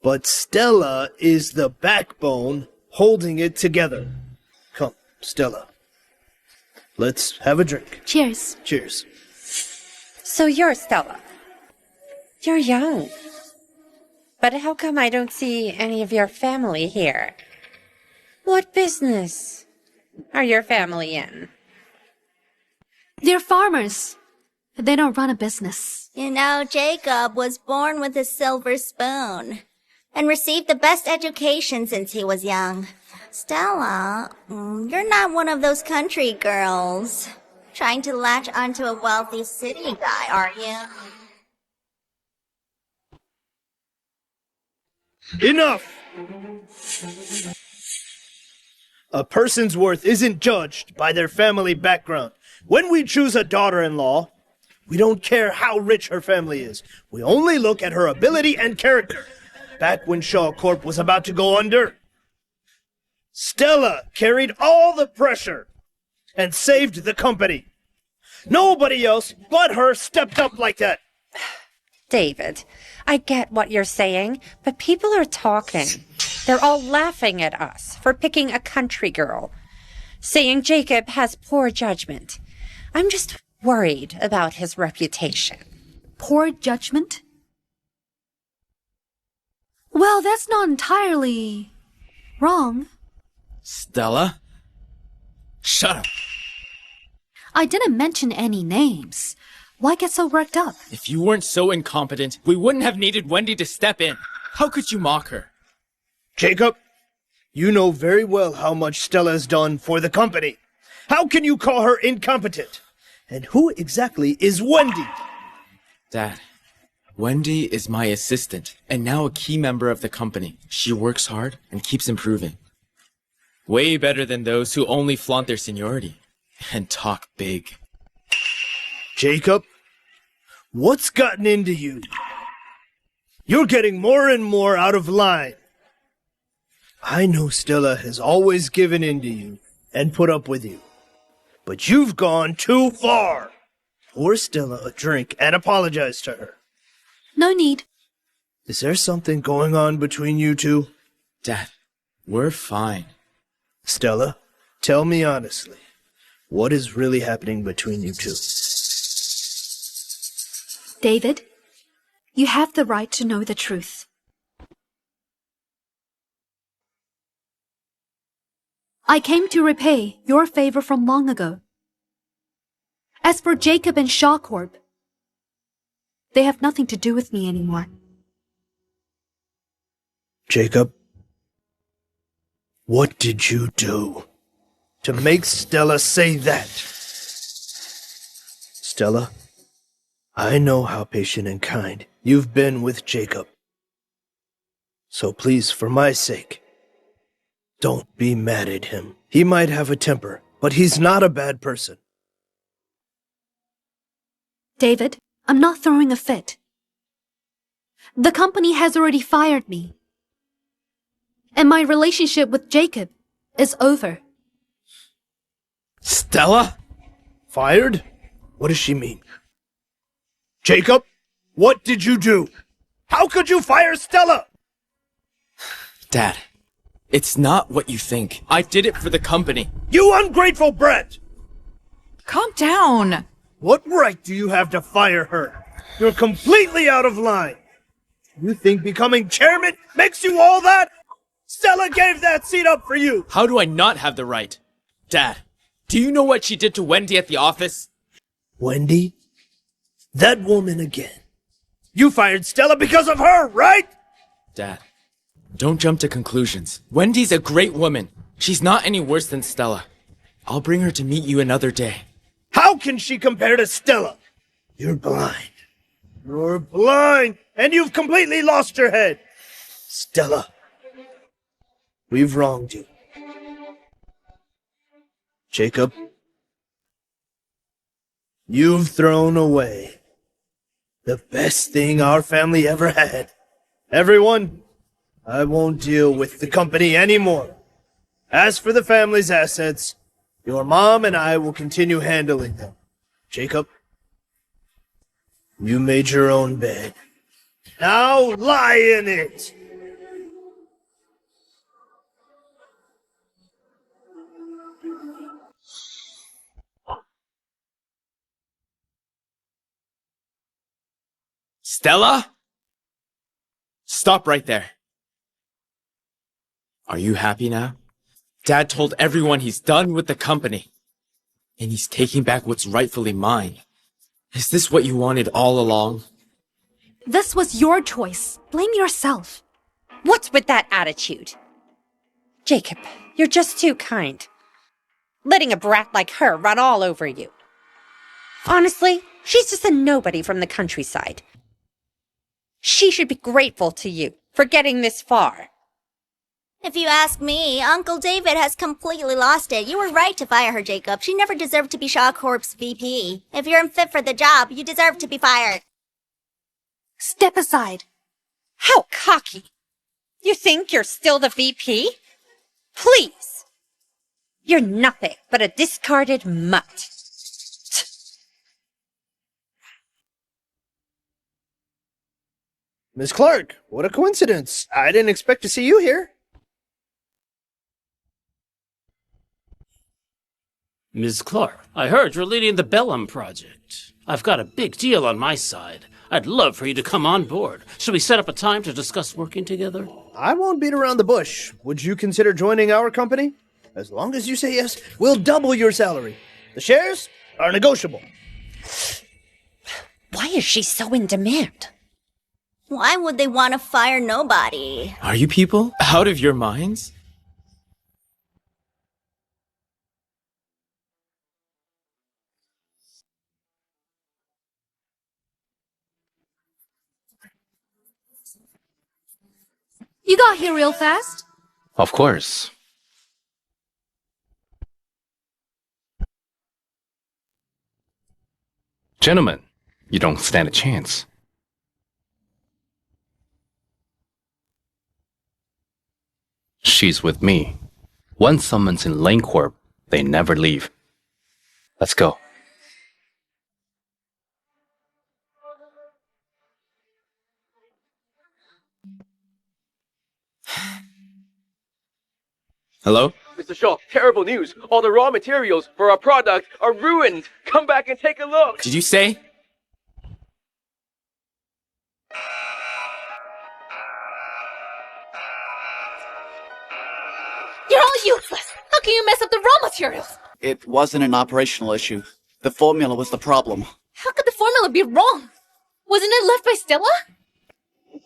but Stella is the backbone holding it together. Come, Stella. Let's have a drink. Cheers. Cheers. So you're Stella. You're young. But how come I don't see any of your family here? What business are your family in? They're farmers. They don't run a business. You know, Jacob was born with a silver spoon and received the best education since he was young. Stella, you're not one of those country girls trying to latch onto a wealthy city guy, are you? Enough! A person's worth isn't judged by their family background. When we choose a daughter-in-law, we don't care how rich her family is. We only look at her ability and character. Back when Shaw Corp was about to go under, Stella carried all the pressure and saved the company. Nobody else but her stepped up like that. David, I get what you're saying, but people are talking. They're all laughing at us for picking a country girl, saying Jacob has poor judgment. I'm just worried about his reputation. Poor judgment? Well, that's not entirely wrong. Stella? Shut up. I didn't mention any names. Why get so worked up? If you weren't so incompetent, we wouldn't have needed Wendy to step in. How could you mock her? Jacob, you know very well how much Stella has done for the company. How can you call her incompetent? And who exactly is Wendy? Dad, Wendy is my assistant, and now a key member of the company. She works hard and keeps improving. Way better than those who only flaunt their seniority and talk big. Jacob, what's gotten into you? You're getting more and more out of line. I know Stella has always given in to you and put up with you, but you've gone too far. Pour Stella a drink and apologize to her. No need. Is there something going on between you two? Dad, we're fine. Stella, tell me honestly, what is really happening between you two? David, you have the right to know the truth. I came to repay your favor from long ago. As for Jacob and Shaw Corp, they have nothing to do with me anymore. Jacob, what did you do to make Stella say that? Stella, I know how patient and kind you've been with Jacob. So please, for my sake, don't be mad at him. He might have a temper, but he's not a bad person. David, I'm not throwing a fit. The company has already fired me. And my relationship with Jacob is over. Stella? Fired? What does she mean? Jacob, what did you do? How could you fire Stella? Dad, it's not what you think. I did it for the company. You ungrateful brat! Calm down. What right do you have to fire her? You're completely out of line. You think becoming chairman makes you all that? Stella gave that seat up for you! How do I not have the right? Dad, do you know what she did to Wendy at the office? Wendy? That woman again. You fired Stella because of her, right? Dad, don't jump to conclusions. Wendy's a great woman. She's not any worse than Stella. I'll bring her to meet you another day. How can she compare to Stella? You're blind. You're blind, and you've completely lost your head. Stella, we've wronged you. Jacob, you've thrown away the best thing our family ever had. Everyone, I won't deal with the company anymore. As for the family's assets, your mom and I will continue handling them. Jacob, you made your own bed. Now lie in it! Stella? Stop right there. Are you happy now? Dad told everyone he's done with the company. And he's taking back what's rightfully mine. Is this what you wanted all along? This was your choice. Blame yourself. What's with that attitude? Jacob, you're just too kind. Letting a brat like her run all over you. Honestly, she's just a nobody from the countryside. She should be grateful to you for getting this far. If you ask me, Uncle David has completely lost it. You were right to fire her, Jacob. She never deserved to be Shaw Corp's VP. If you're unfit for the job, you deserve to be fired. Step aside. How cocky! You think you're still the VP? Please! You're nothing but a discarded mutt. Miss Clark, what a coincidence. I didn't expect to see you here. Ms. Clark, I heard you're leading the Bellum project. I've got a big deal on my side. I'd love for you to come on board. Should we set up a time to discuss working together? I won't beat around the bush. Would you consider joining our company? As long as you say yes, we'll double your salary. The shares are negotiable. Why is she so in demand? Why would they want to fire nobody? Are you people out of your minds? You got here real fast. Of course. Gentlemen, you don't stand a chance. She's with me. Once someone's in Lane Corp, they never leave. Let's go. Hello? Mr. Shaw, terrible news. All the raw materials for our product are ruined. Come back and take a look. Did you say? You're all useless! How can you mess up the raw materials? It wasn't an operational issue. The formula was the problem. How could the formula be wrong? Wasn't it left by Stella?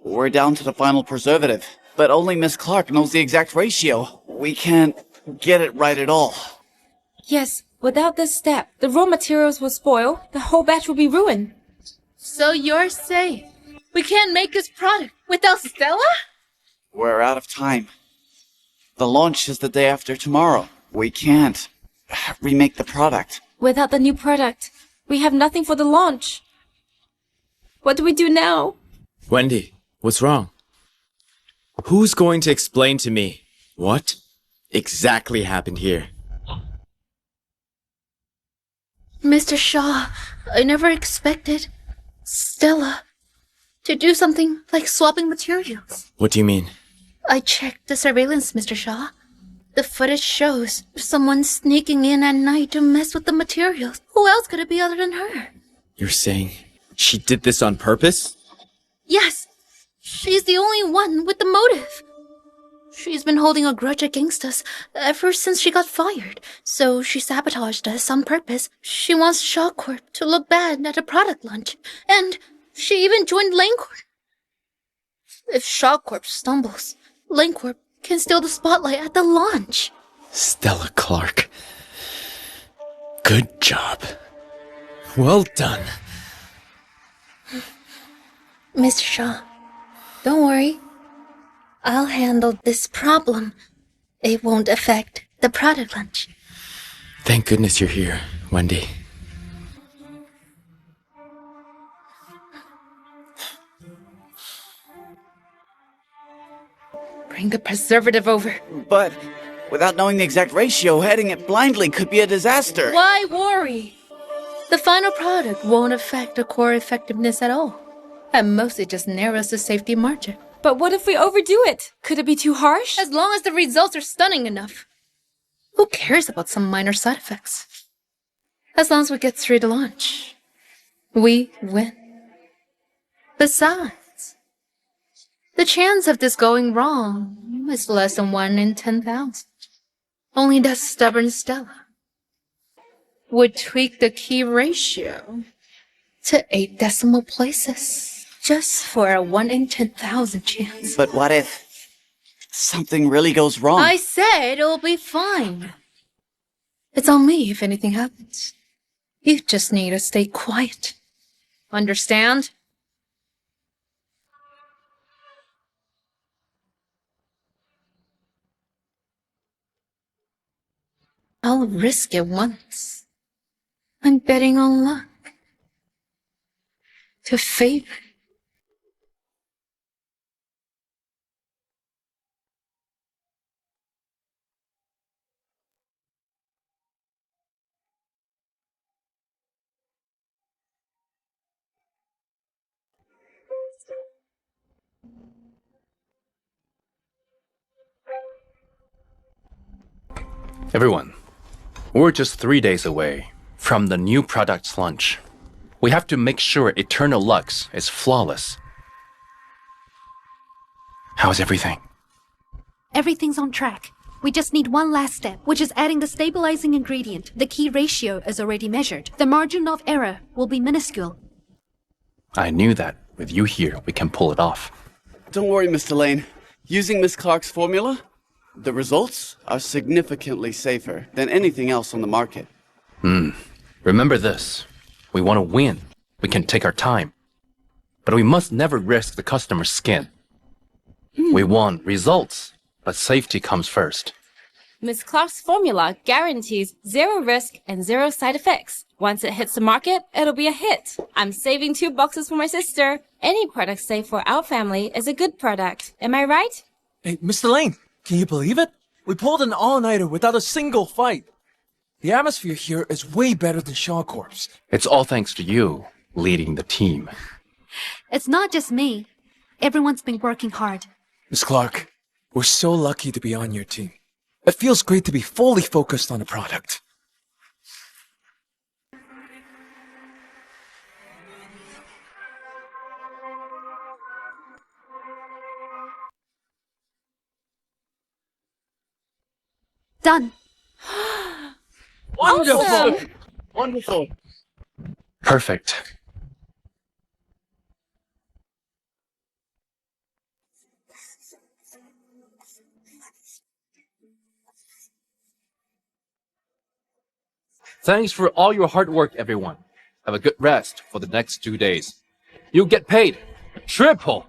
We're down to the final preservative, but only Miss Clark knows the exact ratio. We can't get it right at all. Yes, without this step, the raw materials will spoil, the whole batch will be ruined. So you're saying we can't make this product without Stella? We're out of time. The launch is the day after tomorrow. We can't remake the product. Without the new product, we have nothing for the launch. What do we do now? Wendy, what's wrong? Who's going to explain to me what exactly happened here? Mr. Shaw, I never expected Stella to do something like swapping materials. What do you mean? I checked the surveillance, Mr. Shaw. The footage shows someone sneaking in at night to mess with the materials. Who else could it be other than her? You're saying she did this on purpose? Yes, she's the only one with the motive. She's been holding a grudge against us ever since she got fired, so she sabotaged us on purpose. She wants Shaw Corp to look bad at a product launch, and she even joined Lane Corp. If Shaw Corp stumbles, Lane Corp can steal the spotlight at the launch. Stella Clark. Good job. Well done. Mr. Shaw, don't worry. I'll handle this problem. It won't affect the product launch. Thank goodness you're here, Wendy. Bring the preservative over. But without knowing the exact ratio, heading it blindly could be a disaster. Why worry? The final product won't affect the core effectiveness at all. And mostly just narrows the safety margin. But what if we overdo it? Could it be too harsh? As long as the results are stunning enough. Who cares about some minor side effects? As long as we get through the launch, we win. Besides, the chance of this going wrong is less than 1 in 10,000. Only that stubborn Stella would tweak the key ratio to 8 decimal places. Just for a 1 in 10,000 chance. But what if something really goes wrong? I said it'll be fine. It's on me if anything happens. You just need to stay quiet. Understand? I'll risk it once. I'm betting on luck. To favor. Everyone, we're just 3 days away from the new product's launch. We have to make sure Eternal Lux is flawless. How's everything? Everything's on track. We just need one last step, which is adding the stabilizing ingredient. The key ratio is already measured. The margin of error will be minuscule. I knew that with you here, we can pull it off. Don't worry, Mr. Lane. Using Miss Clark's formula, the results are significantly safer than anything else on the market. Remember this. We want to win. We can take our time. But we must never risk the customer's skin. We want results, but safety comes first. Miss Clark's formula guarantees 0 risk and 0 side effects. Once it hits the market, it'll be a hit. I'm saving 2 boxes for my sister. Any product safe for our family is a good product. Am I right? Hey, Mr. Lane, can you believe it? We pulled an all-nighter without a single fight. The atmosphere here is way better than Shaw Corp's. It's all thanks to you leading the team. It's not just me. Everyone's been working hard. Miss Clark, we're so lucky to be on your team. It feels great to be fully focused on the product. Done. Wonderful! Awesome. Wonderful! Perfect. Thanks for all your hard work, everyone. Have a good rest for the next 2 days. You'll get paid triple.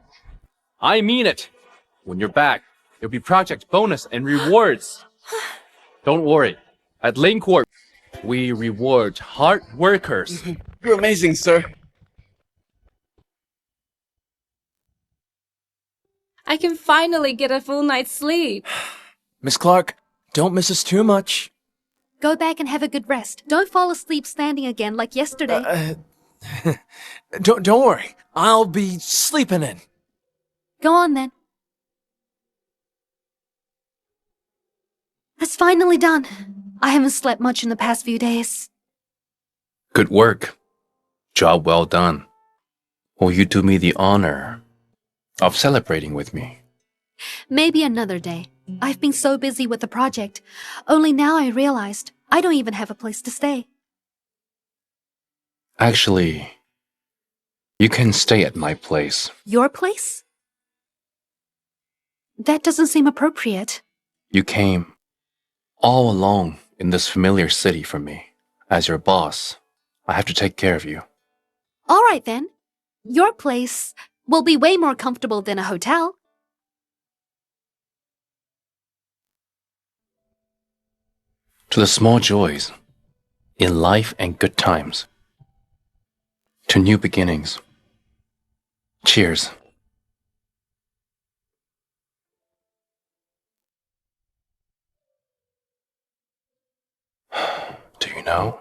I mean it. When you're back, there'll be project bonus and rewards. Don't worry. At Lane Corp, we reward hard workers. You're amazing, sir. I can finally get a full night's sleep. Miss Clark, don't miss us too much. Go back and have a good rest. Don't fall asleep standing again like yesterday. Don't worry. I'll be sleeping in. Go on then. It's finally done. I haven't slept much in the past few days. Good work. Job well done. Will you do me the honor of celebrating with me? Maybe another day. I've been so busy with the project. Only now I realized I don't even have a place to stay. Actually, you can stay at my place. Your place? That doesn't seem appropriate. You came all alone in this familiar city for me. As your boss, I have to take care of you. All right then. Your place will be way more comfortable than a hotel. To the small joys in life and good times. To new beginnings. Cheers. Do you know?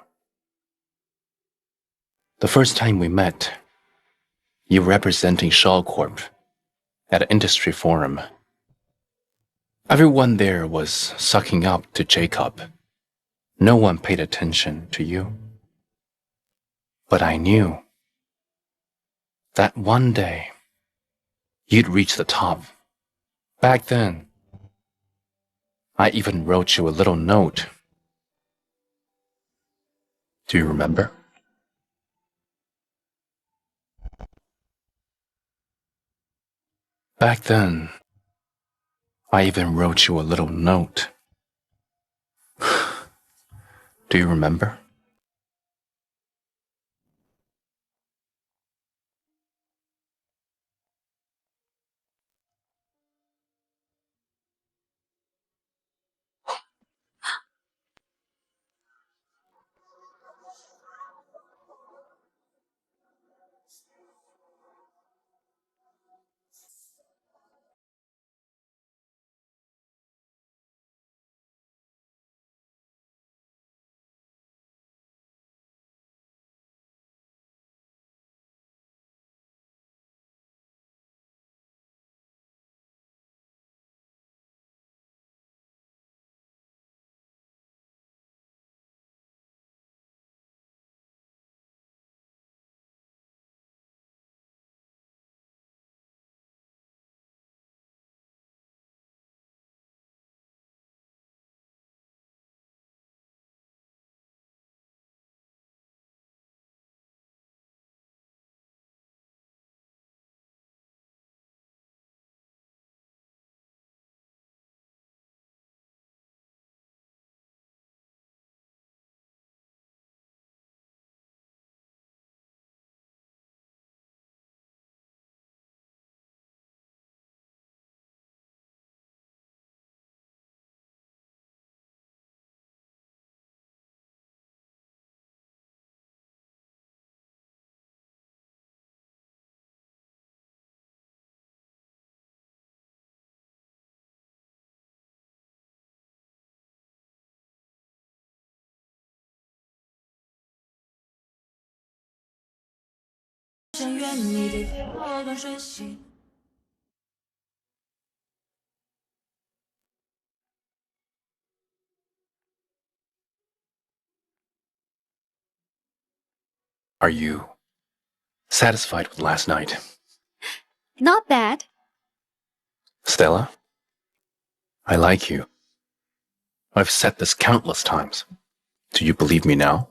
The first time we met, you representing Shaw Corp at an industry forum. Everyone there was sucking up to Jacob. No one paid attention to you. But I knew that one day you'd reach the top. Back then, I even wrote you a little note. Do you remember? Back then, I even wrote you a little note. Do you remember? 深渊里的波光水洗。Are you satisfied with last night? Not bad. Stella? I like you. I've said this countless times. Do you believe me now?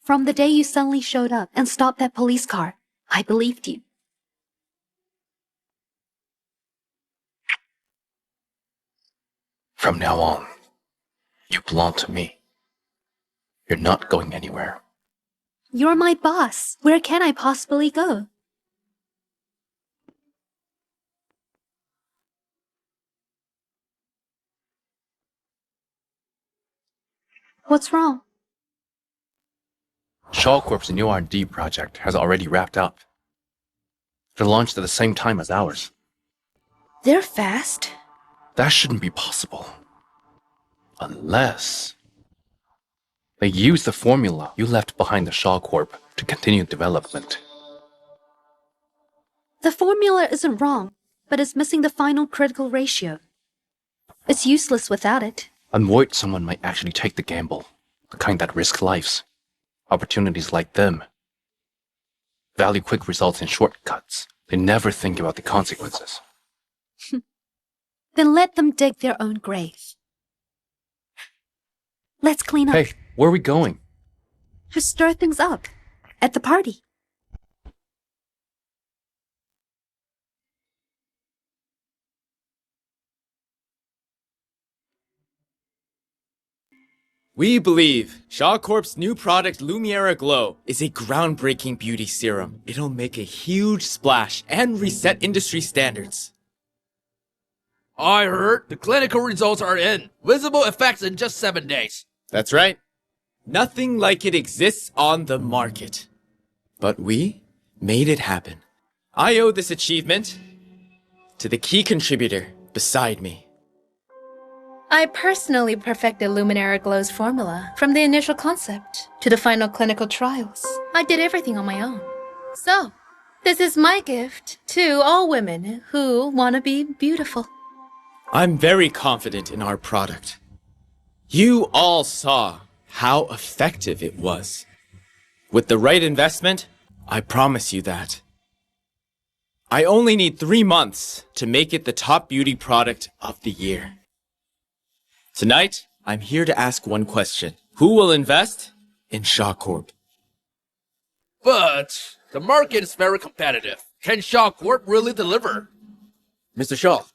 From the day you suddenly showed up and stopped that police car, I believed you. From now on, you belong to me. You're not going anywhere. You're my boss. Where can I possibly go? What's wrong? Shaw Corp's new R&D project has already wrapped up. They're launched at the same time as ours. They're fast. That shouldn't be possible. Unless they use the formula you left behind the Shaw Corp to continue development. The formula isn't wrong, but it's missing the final critical ratio. It's useless without it. I'm worried someone might actually take the gamble, the kind that risk lives. Opportunities like them value quick results and shortcuts. They never think about the consequences. Then let them dig their own grave. Let's clean up. Hey, where are we going? To stir things up. At the party. We believe Shaw Corp's new product Lumiere Glow is a groundbreaking beauty serum. It'll make a huge splash and reset industry standards. I heard the clinical results are in. Visible effects in just 7 days. That's right. Nothing like it exists on the market. But we made it happen. I owe this achievement to the key contributor beside me. I personally perfected Luminaire Glow's formula from the initial concept to the final clinical trials. I did everything on my own. So, this is my gift to all women who want to be beautiful. I'm very confident in our product. You all saw how effective it was. With the right investment, I promise you that. I only need 3 months to make it the top beauty product of the year. Tonight, I'm here to ask one question. Who will invest in Shaw Corp? But the market is very competitive. Can Shaw Corp really deliver? Mr. Shaw,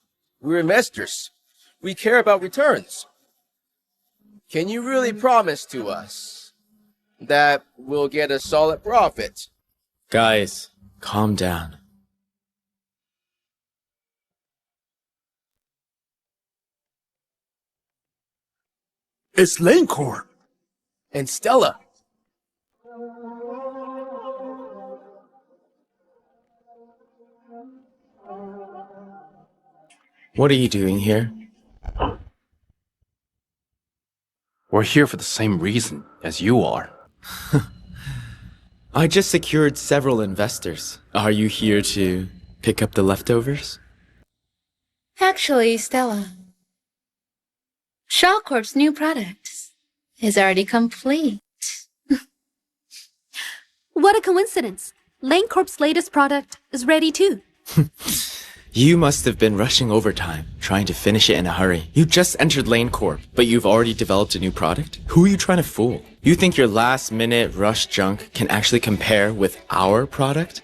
we're investors. We care about returns. Can you really promise to us that we'll get a solid profit? Guys, calm down. It's Lane Corp. And Stella. What are you doing here? We're here for the same reason as you are. I just secured several investors. Are you here to pick up the leftovers? Actually, Stella, Shaw Corp's new product is already complete. What a coincidence. Lane Corp's latest product is ready too. You must have been rushing overtime, trying to finish it in a hurry. You just entered Lane Corp, but you've already developed a new product? Who are you trying to fool? You think your last-minute rush junk can actually compare with our product?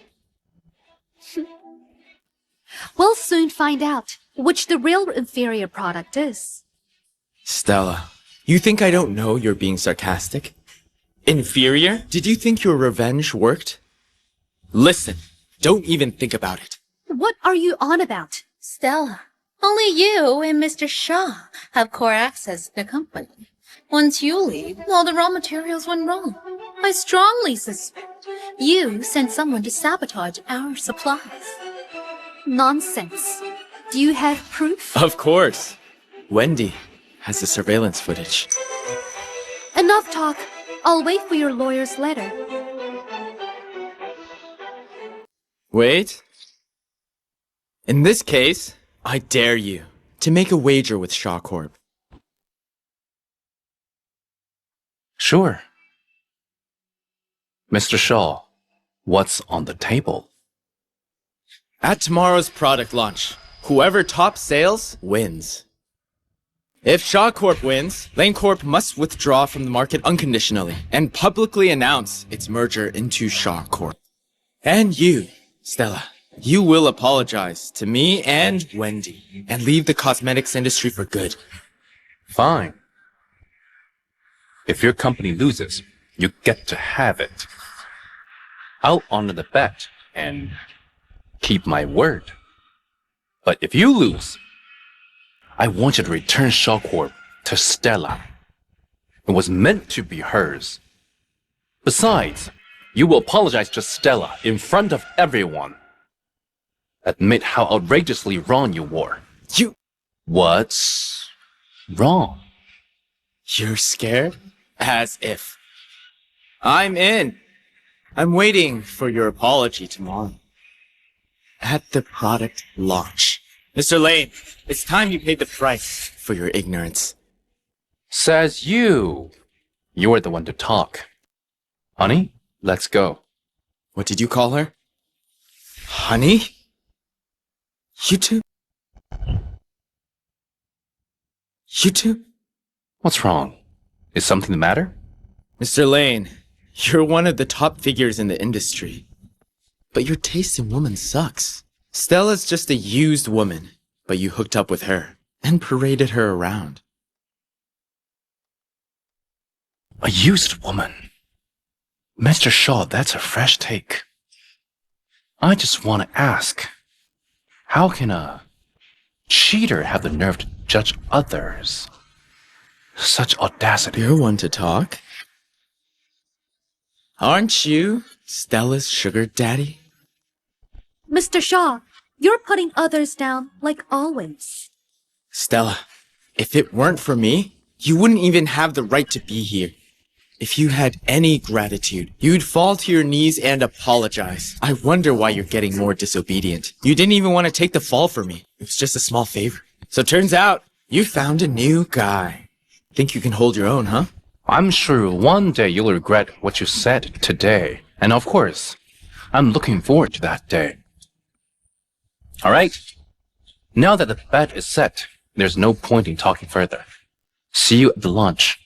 We'll soon find out which the real inferior product is. Stella, you think I don't know you're being sarcastic? Inferior? Did you think your revenge worked? Listen, don't even think about it. What are you on about? Stella, only you and Mr. Shaw have core access to the company. Once you leave, all the raw materials went wrong. I strongly suspect you sent someone to sabotage our supplies. Nonsense. Do you have proof? Of course. Wendy has the surveillance footage. Enough talk. I'll wait for your lawyer's letter. Wait. In this case, I dare you to make a wager with Shaw Corp. Sure. Mr. Shaw, what's on the table? At tomorrow's product launch, whoever tops sales wins. If Shaw Corp wins, Lane Corp must withdraw from the market unconditionally and publicly announce its merger into Shaw Corp. And you, Stella, you will apologize to me and Wendy and leave the cosmetics industry for good. Fine. If your company loses, you get to have it. I'll honor the bet and keep my word. But if you lose, I want you to return Shaw Corp to Stella. It was meant to be hers. Besides, you will apologize to Stella in front of everyone. Admit how outrageously wrong you were. What's wrong? You're scared? As if. I'm in. I'm waiting for your apology tomorrow. At the product launch. Mr. Lane, it's time you paid the price for your ignorance. Says you. You're the one to talk. Honey, let's go. What did you call her? Honey? You two? You two? What's wrong? Is something the matter? Mr. Lane, you're one of the top figures in the industry. But your taste in women sucks. Stella's just a used woman, but you hooked up with her and paraded her around. A used woman? Mr. Shaw, that's a fresh take. I just want to ask, how can a cheater have the nerve to judge others? Such audacity. You're one to talk. Aren't you Stella's sugar daddy? Mr. Shaw, you're putting others down like always. Stella, if it weren't for me, you wouldn't even have the right to be here. If you had any gratitude, you'd fall to your knees and apologize. I wonder why you're getting more disobedient. You didn't even want to take the fall for me. It was just a small favor. So it turns out, you found a new guy. Think you can hold your own, huh? I'm sure one day you'll regret what you said today. And of course, I'm looking forward to that day. All right. Now that the bet is set, there's no point in talking further. See you at the launch.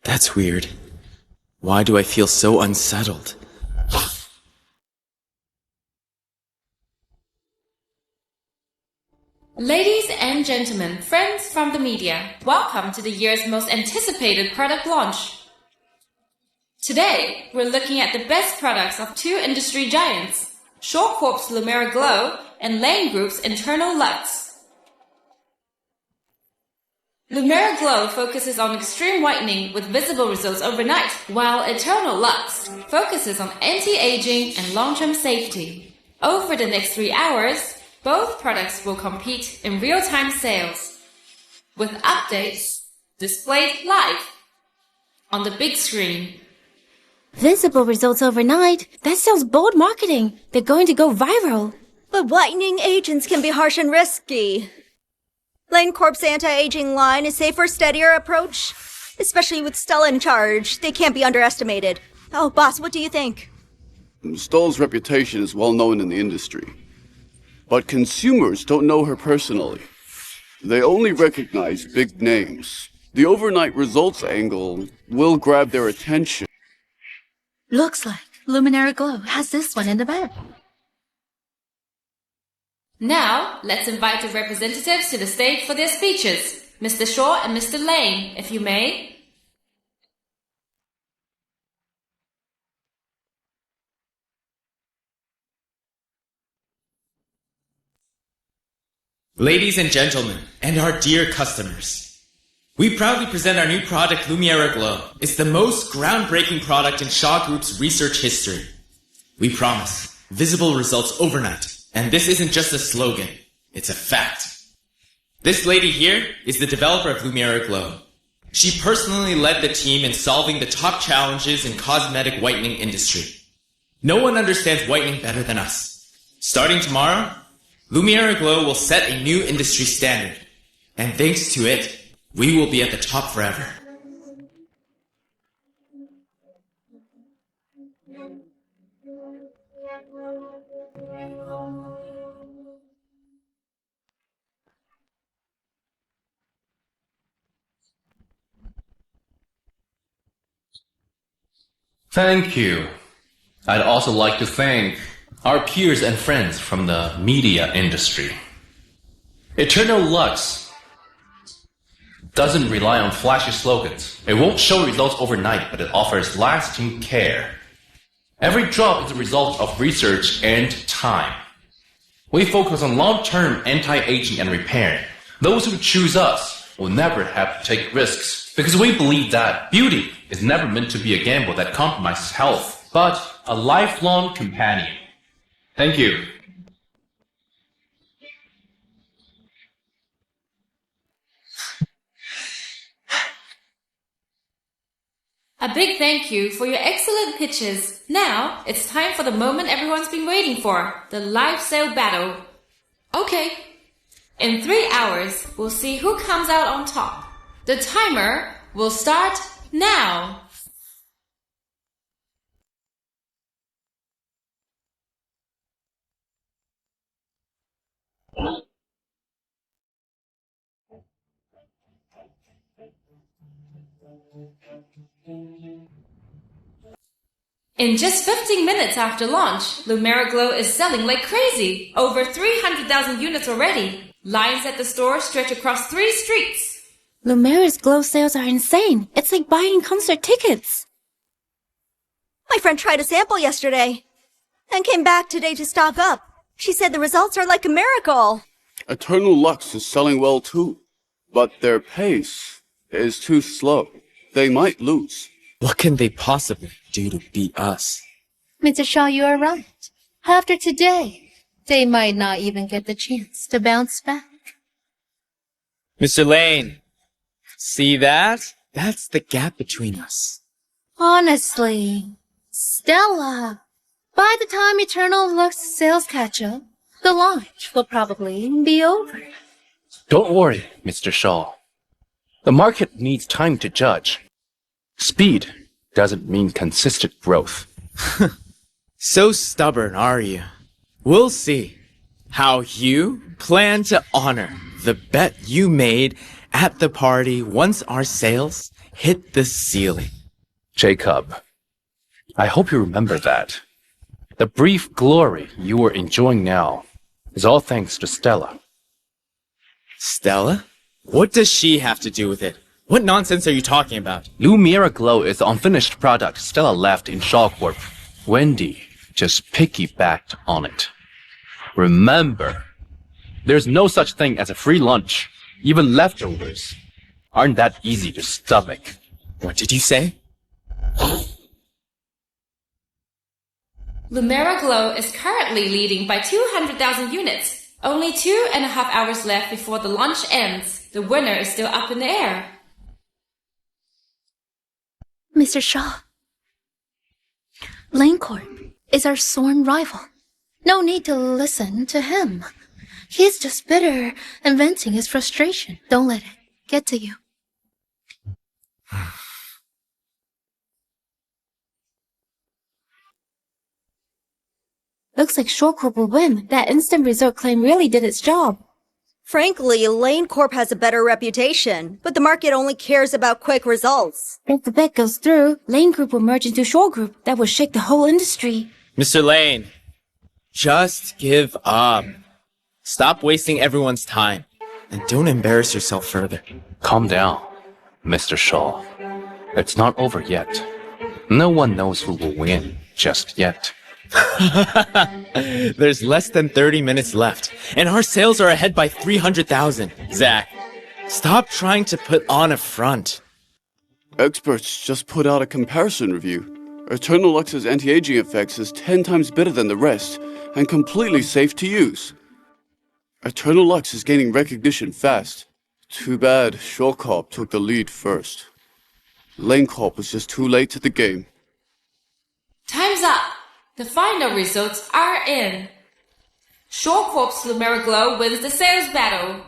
That's weird. Why do I feel so unsettled? Ladies and gentlemen, friends from the media, welcome to the year's most anticipated product launch. Today, we're looking at the best products of two industry giants, Shaw Corp's Lumira Glow and Lane Group's Internal Luxe. Lumira Glow focuses on extreme whitening with visible results overnight, while Eternal Luxe focuses on anti-aging and long-term safety. Over the next 3 hours, both products will compete in real-time sales, with updates displayed live on the big screen. Visible results overnight? That sounds bold marketing. They're going to go viral. But whitening agents can be harsh and risky. Lane Corp's anti-aging line is safer, steadier approach. Especially with Stella in charge. They can't be underestimated. Oh, boss, what do you think? Stoll's reputation is well known in the industry. But consumers don't know her personally. They only recognize big names. The overnight results angle will grab their attention. Looks like Luminary Glow has this one in the bag. Now, let's invite the representatives to the stage for their speeches. Mr. Shaw and Mr. Lane, if you may. Ladies and gentlemen, and our dear customers, we proudly present our new product, Lumira Glow. It's the most groundbreaking product in Shaw Group's research history. We promise visible results overnight. And this isn't just a slogan, it's a fact. This lady here is the developer of Lumira Glow. She personally led the team in solving the top challenges in cosmetic whitening industry. No one understands whitening better than us. Starting tomorrow, Lumiere Glow will set a new industry standard. And thanks to it, we will be at the top forever. Thank you. I'd also like to thank our peers and friends from the media industry. Eternal Lux doesn't rely on flashy slogans. It won't show results overnight, but it offers lasting care. Every drop is a result of research and time. We focus on long-term anti-aging and repair. Those who choose us will never have to take risks because we believe that beauty is never meant to be a gamble that compromises health, but a lifelong companion. Thank you. A big thank you for your excellent pitches. Now, it's time for the moment everyone's been waiting for, the live sale battle. Okay. In 3 hours, we'll see who comes out on top. The timer will start now. In just 15 minutes after launch, Lumiere Glow is selling like crazy. Over 300,000 units already. Lines at the store stretch across 3 streets. Lumiere's Glow sales are insane. It's like buying concert tickets. My friend tried a sample yesterday and came back today to stock up. She said the results are like a miracle. Eternal Lux is selling well too, but their pace is too slow. They might lose. What can they possibly do to beat us? Mr. Shaw, you are right. After today, they might not even get the chance to bounce back. Mr. Lane, see that? That's the gap between us. Honestly, Stella, by the time Eternal Lux sales catch up, the launch will probably be over. Don't worry, Mr. Shaw. The market needs time to judge. Speed doesn't mean consistent growth. So stubborn, are you? We'll see how you plan to honor the bet you made at the party once our sales hit the ceiling. Jacob, I hope you remember that. The brief glory you are enjoying now is all thanks to Stella. Stella? What does she have to do with it? What nonsense are you talking about? Lumiere Glow is the unfinished product Stella left in Shaw Corp. Wendy just piggybacked on it. Remember, there's no such thing as a free lunch. Even leftovers aren't that easy to stomach. What did you say? Lumiere Glow is currently leading by 200,000 units. Only 2.5 hours left before the launch ends. The winner is still up in the air. Mr. Shaw, Lane Corp is our sworn rival. No need to listen to him. He's just bitter and venting his frustration. Don't let it get to you. Looks like Shore Corp will win. That instant result claim really did its job. Frankly, Lane Corp has a better reputation, but the market only cares about quick results. If the bet goes through, Lane Group will merge into Shore Group. That will shake the whole industry. Mr. Lane, just give up. Stop wasting everyone's time. And don't embarrass yourself further. Calm down, Mr. Shaw. It's not over yet. No one knows who will win just yet. There's less than 30 minutes left, and our sales are ahead by 300,000. Zach, stop trying to put on a front. Experts just put out a comparison review. Eternal Lux's anti-aging effects is 10 times better than the rest, and completely safe to use. Eternal Lux is gaining recognition fast. Too bad Shaw Corp took the lead first. Lane Corp was just too late to the game. Time's up. The final results are in. Shaw Corp's Lumera Glow wins the sales battle.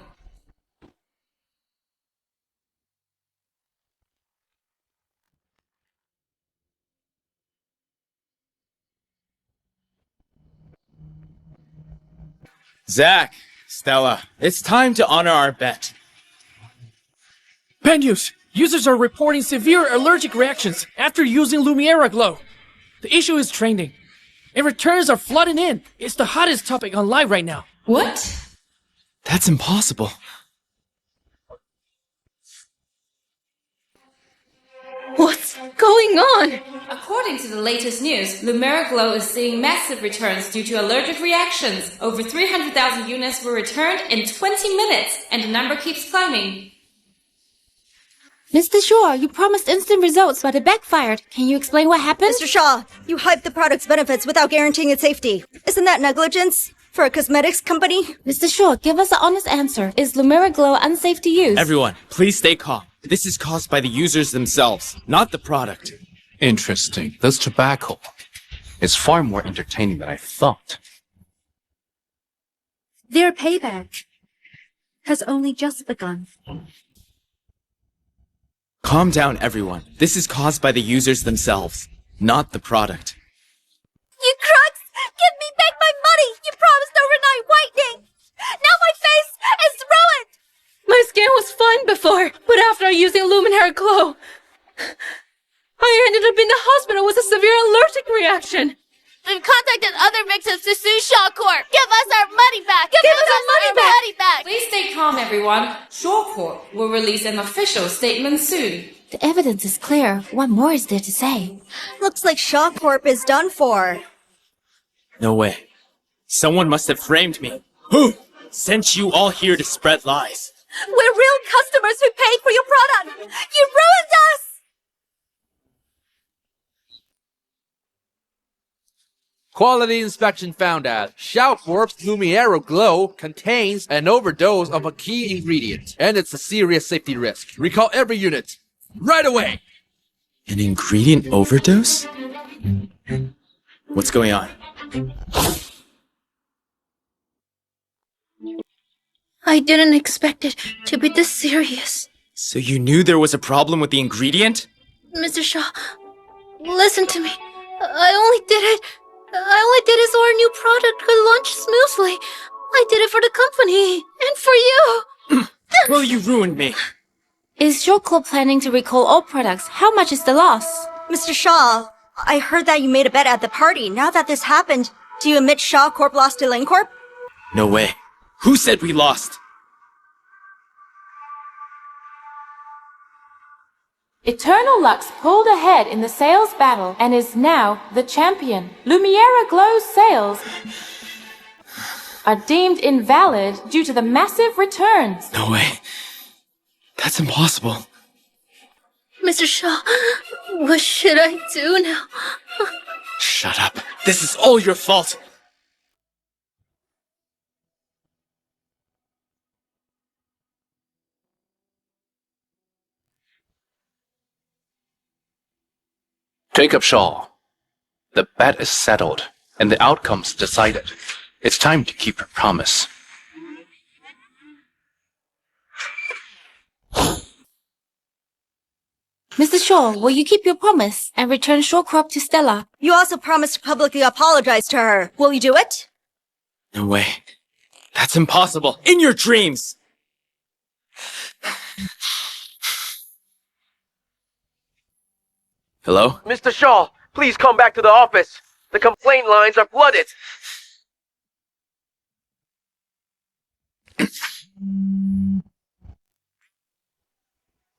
Zach, Stella, it's time to honor our bet. Bad news! Users are reporting severe allergic reactions after using Lumera Glow. The issue is trending, and returns are flooding in. It's the hottest topic online right now. What? That's impossible. What's going on? According to the latest news, Lumera Glow is seeing massive returns due to allergic reactions. Over 300,000 units were returned in 20 minutes, and the number keeps climbing. Mr. Shaw, you promised instant results, but it backfired. Can you explain what happened? Mr. Shaw, you hyped the product's benefits without guaranteeing its safety. Isn't that negligence for a cosmetics company? Mr. Shaw, give us an honest answer. Is Lumera Glow unsafe to use? Everyone, please stay calm. This is caused by the users themselves, not the product. Interesting. This tobacco is far more entertaining than I thought. Their payback has only just begun. Calm down, everyone. This is caused by the users themselves, not the product. You crooks! Give me back my money! You promised overnight whitening! Now my face is ruined! My skin was fine before, but after using Luminary Glow, I ended up in the hospital with a severe allergic reaction. We've contacted other victims to sue Shaw Corp. Give us our money back! Give us our money back! Please stay calm, everyone. Shaw Corp will release an official statement soon. The evidence is clear. What more is there to say? Looks like Shaw Corp is done for. No way. Someone must have framed me. Who sent you all here to spread lies? We're real customers who paid for your product! You ruined us! Quality inspection found that Shaw Corp's Lumiero Glow contains an overdose of a key ingredient, and it's a serious safety risk. Recall every unit. Right away! An ingredient overdose? What's going on? I didn't expect it to be this serious. So you knew there was a problem with the ingredient? Mr. Shaw, listen to me. I only did it so our new product could launch smoothly. I did it for the company and for you. Well, you ruined me. Is Shaw Corp planning to recall all products? How much is the loss? Mr. Shaw, I heard that you made a bet at the party. Now that this happened, do you admit Shaw Corp lost to Lane Corp? No way. Who said we lost? Eternal Lux pulled ahead in the sales battle and is now the champion. Lumiera Glow's sales are deemed invalid due to the massive returns. No way. That's impossible. Mr. Shaw, what should I do now? Shut up. This is all your fault. Jacob Shaw, the bet is settled and the outcome's decided. It's time to keep your promise. Mr. Shaw, will you keep your promise and return Shaw Corp to Stella? You also promised to publicly apologize to her. Will you do it? No way. That's impossible. In your dreams! Hello? Mr. Shaw, please come back to the office. The complaint lines are flooded.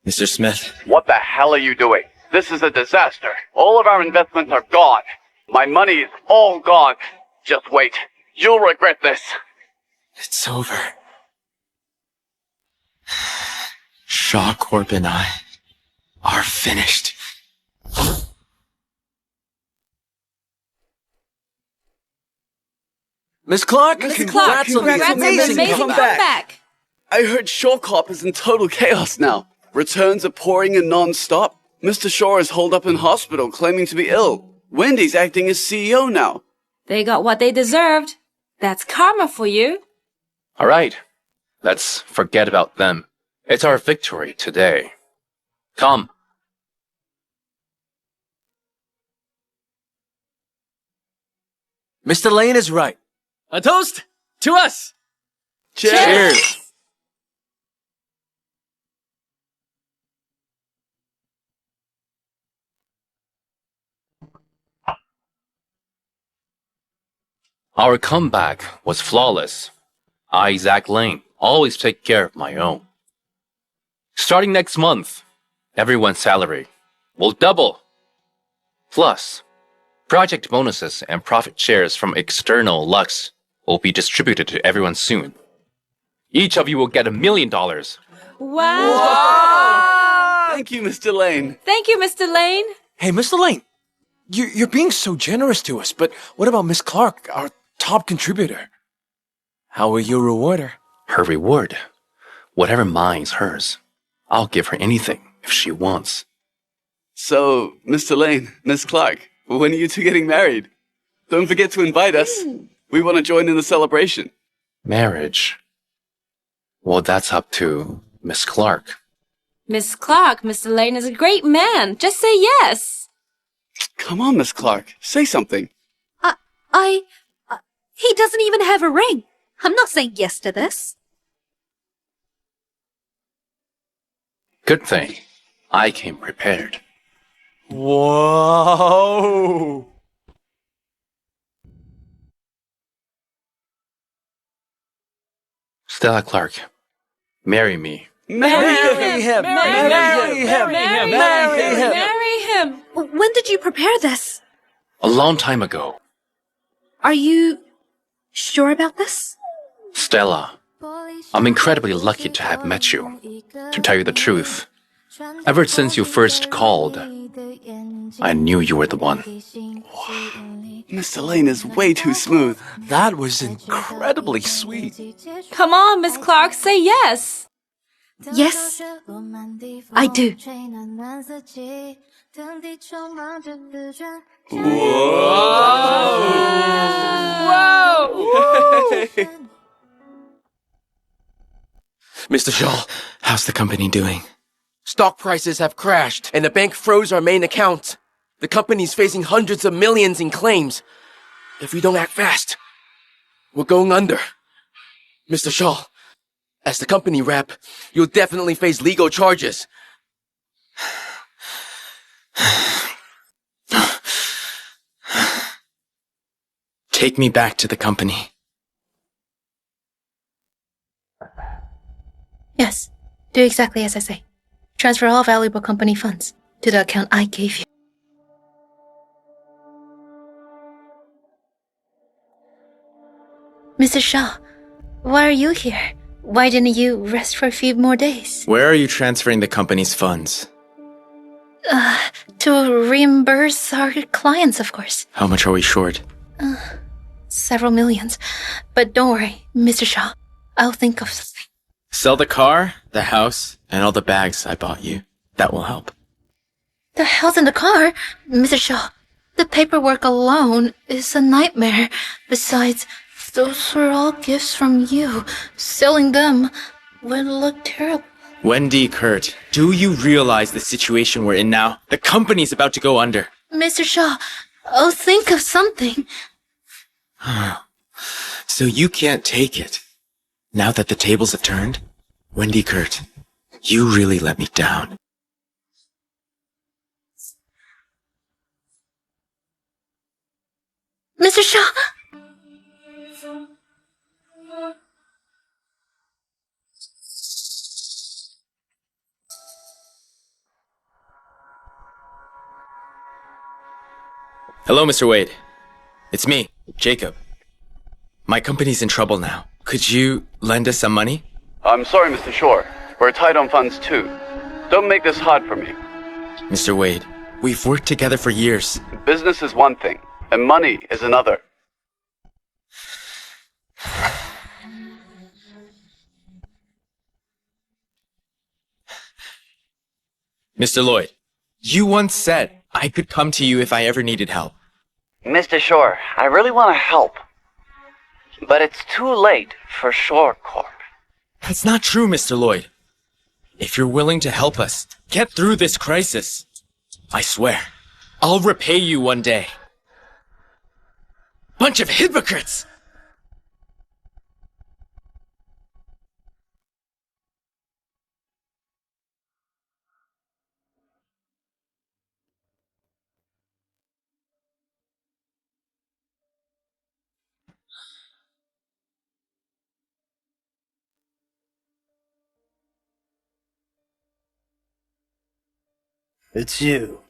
Mr. Smith. What the hell are you doing? This is a disaster. All of our investments are gone. My money is all gone. Just wait. You'll regret this. It's over. Shaw Corp and I are finished. Miss Clark, Miss Clark, congrats on the amazing comeback. I heard Shaw Corp is in total chaos now. Returns are pouring in non-stop. Mr. Shaw is holed up in hospital claiming to be ill. Wendy's acting as CEO now. They got what they deserved. That's karma for you. All right, let's forget about them. It's our victory today. Come. Mr. Lane is right. A toast to us! Cheers! Our comeback was flawless. I, Zach Lane, always take care of my own. Starting next month, everyone's salary will double. Plus, project bonuses and profit shares from external Lux will be distributed to everyone soon. Each of you will get $1 million. Wow! Thank you, Mr. Lane. Thank you, Mr. Lane. Hey, Mr. Lane, you're being so generous to us, but what about Miss Clark, our top contributor? How will you reward her? Her reward? Whatever mine's hers. I'll give her anything if she wants. So, Mr. Lane, Miss Clark, when are you two getting married? Don't forget to invite us. We want to join in the celebration. Marriage? Well, that's up to Miss Clark. Miss Clark, Mr. Lane is a great man. Just say yes. Come on, Miss Clark. Say something. He doesn't even have a ring. I'm not saying yes to this. Good thing I came prepared. Whoa! Stella Clark, marry me. Marry him! Marry him! When did you prepare this? A long time ago. Are you sure about this? Stella, I'm incredibly lucky to have met you. To tell you the truth, ever since you first called, I knew you were the one. Mr. Lane is way too smooth. That was incredibly sweet. Come on, Miss Clark, say yes. Yes, I do. Whoa! Mr. Shaw, how's the company doing? Stock prices have crashed, and the bank froze our main account. The company's facing hundreds of millions in claims. If we don't act fast, we're going under. Mr. Shaw, as the company rep, you'll definitely face legal charges. Take me back to the company. Yes, do exactly as I say. Transfer all valuable company funds to the account I gave you. Mr. Shaw, why are you here? Why didn't you rest for a few more days? Where are you transferring the company's funds? To reimburse our clients, of course. How much are we short? Several millions. But don't worry, Mr. Shaw. I'll think of something. Sell the car, the house, and all the bags I bought you. That will help. The house and the car? Mr. Shaw, the paperwork alone is a nightmare. Besides, those were all gifts from you. Selling them would look terrible. Wendy Kurt, do you realize the situation we're in now? The company's about to go under. Mr. Shaw, I'll think of something. So you can't take it. Now that the tables have turned? Wendy Kurt, you really let me down. Mr. Shaw! Hello, Mr. Wade. It's me, Jacob. My company's in trouble now. Could you lend us some money? I'm sorry, Mr. Shore. We're tight on funds too. Don't make this hard for me. Mr. Wade, we've worked together for years. Business is one thing, and money is another. Mr. Lloyd, you once said I could come to you if I ever needed help. Mr. Shore, I really want to help. But it's too late for Shore Corp. That's not true, Mr. Lloyd. If you're willing to help us get through this crisis, I swear, I'll repay you one day. Bunch of hypocrites! It's you.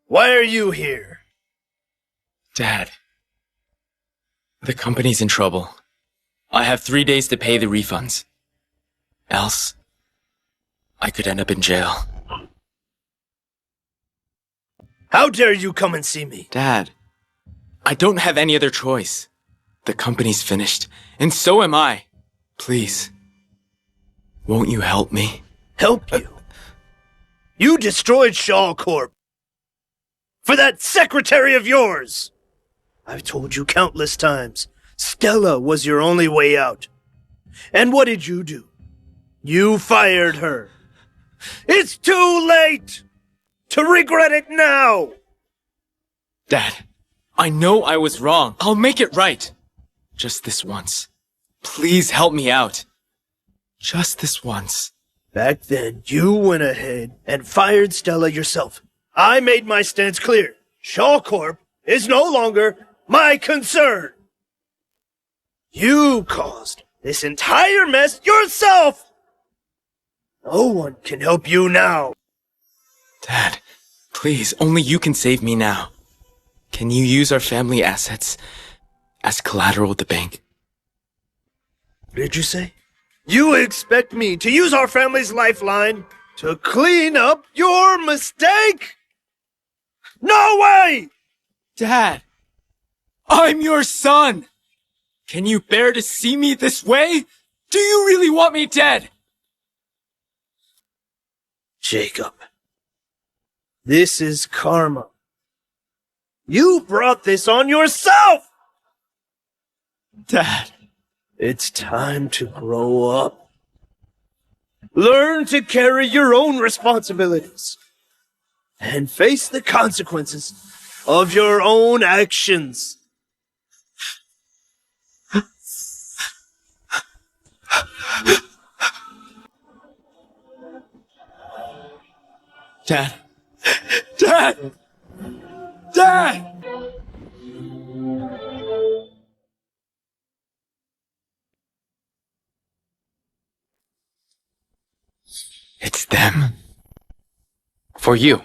Why are you here? Dad, the company's in trouble. I have 3 days to pay the refunds. Else, I could end up in jail. How dare you come and see me? Dad, I don't have any other choice. The company's finished, and so am I. Please, won't you help me? Help you? You destroyed Shaw Corp. For that secretary of yours! I've told you countless times, Stella was your only way out. And what did you do? You fired her. It's too late to regret it now! Dad, I know I was wrong. I'll make it right. Just this once. Please help me out. Just this once. Back then, you went ahead and fired Stella yourself. I made my stance clear. Shaw Corp is no longer my concern. You caused this entire mess yourself! No one can help you now. Dad, please, only you can save me now. Can you use our family assets as collateral at the bank? What did you say? You expect me to use our family's lifeline to clean up your mistake? No way! Dad, I'm your son! Can you bear to see me this way? Do you really want me dead? Jacob, this is karma. You brought this on yourself! Dad. It's time to grow up. Learn to carry your own responsibilities. And face the consequences of your own actions. Dad. Dad! Dad! It's them. For you,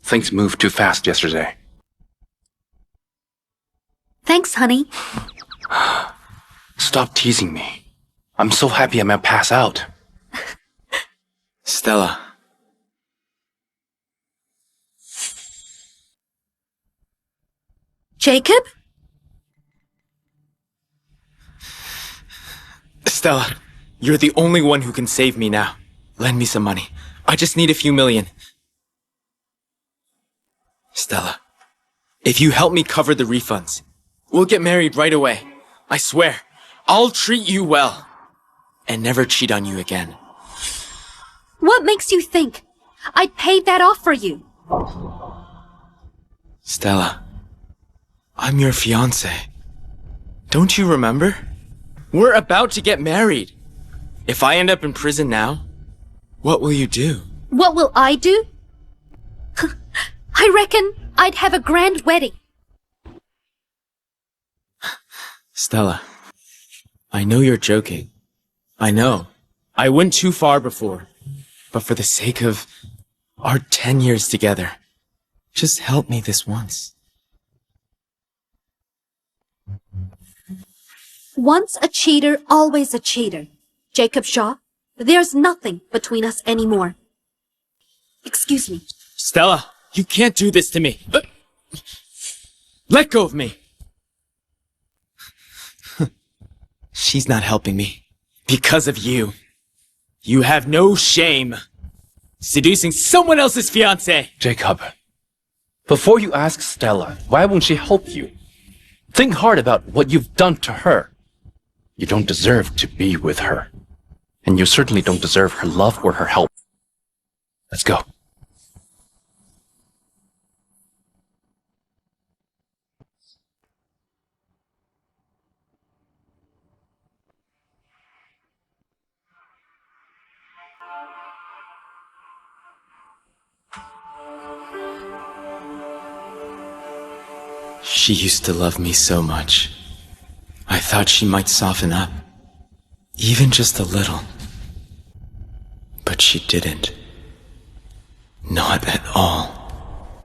things moved too fast yesterday. Thanks, honey. Stop teasing me. I'm so happy I might pass out. Stella. Jacob? Stella, you're the only one who can save me now. Lend me some money. I just need a few million. Stella, if you help me cover the refunds, we'll get married right away. I swear, I'll treat you well and never cheat on you again. What makes you think I'd pay that off for you? Stella, I'm your fiancé. Don't you remember? We're about to get married. If I end up in prison now, what will you do? What will I do? I reckon I'd have a grand wedding. Stella, I know you're joking. I know. I went too far before. But for the sake of our 10 years together, just help me this once. Once a cheater, always a cheater. Jacob Shaw, there's nothing between us anymore. Excuse me. Stella, you can't do this to me. Let go of me. She's not helping me. Because of you. You have no shame. seducing someone else's fiancé. Jacob, before you ask Stella, why won't she help you? Think hard about what you've done to her. You don't deserve to be with her. And you certainly don't deserve her love or her help. Let's go. She used to love me so much. I thought she might soften up. Even just a little. But she didn't. Not at all.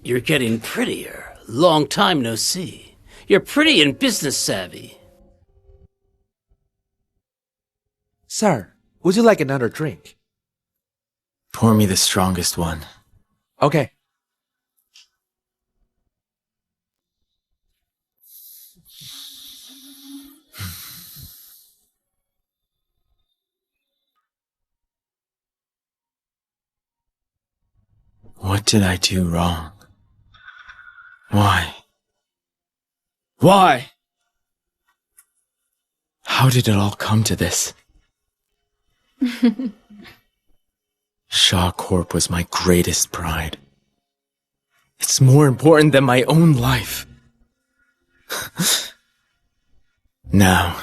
You're getting prettier. Long time no see. You're pretty and business savvy. Sir, would you like another drink? Pour me the strongest one. Okay. What did I do wrong? Why? Why? How did it all come to this? Shaw Corp was my greatest pride. It's more important than my own life. Now,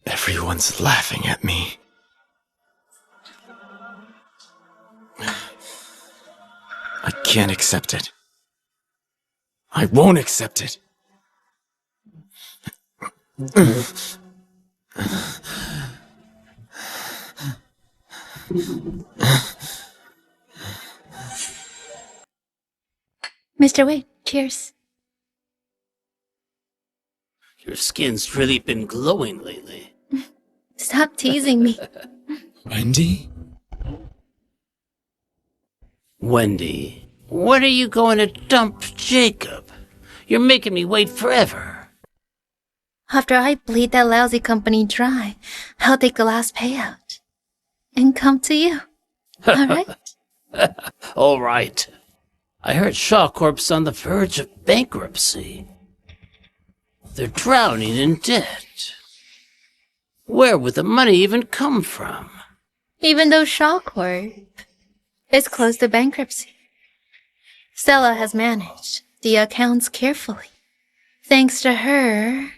everyone's laughing at me. I can't accept it. I won't accept it. Mr. Wade, cheers. Your skin's really been glowing lately. Stop teasing me. Wendy? Wendy, when are you going to dump Jacob? You're making me wait forever. After I bleed that lousy company dry, I'll take the last payout. And come to you. Alright? All right. I heard Shaw Corp's on the verge of bankruptcy. They're drowning in debt. Where would the money even come from? Even though Shaw Corp is close to bankruptcy, Stella has managed the accounts carefully. Thanks to her,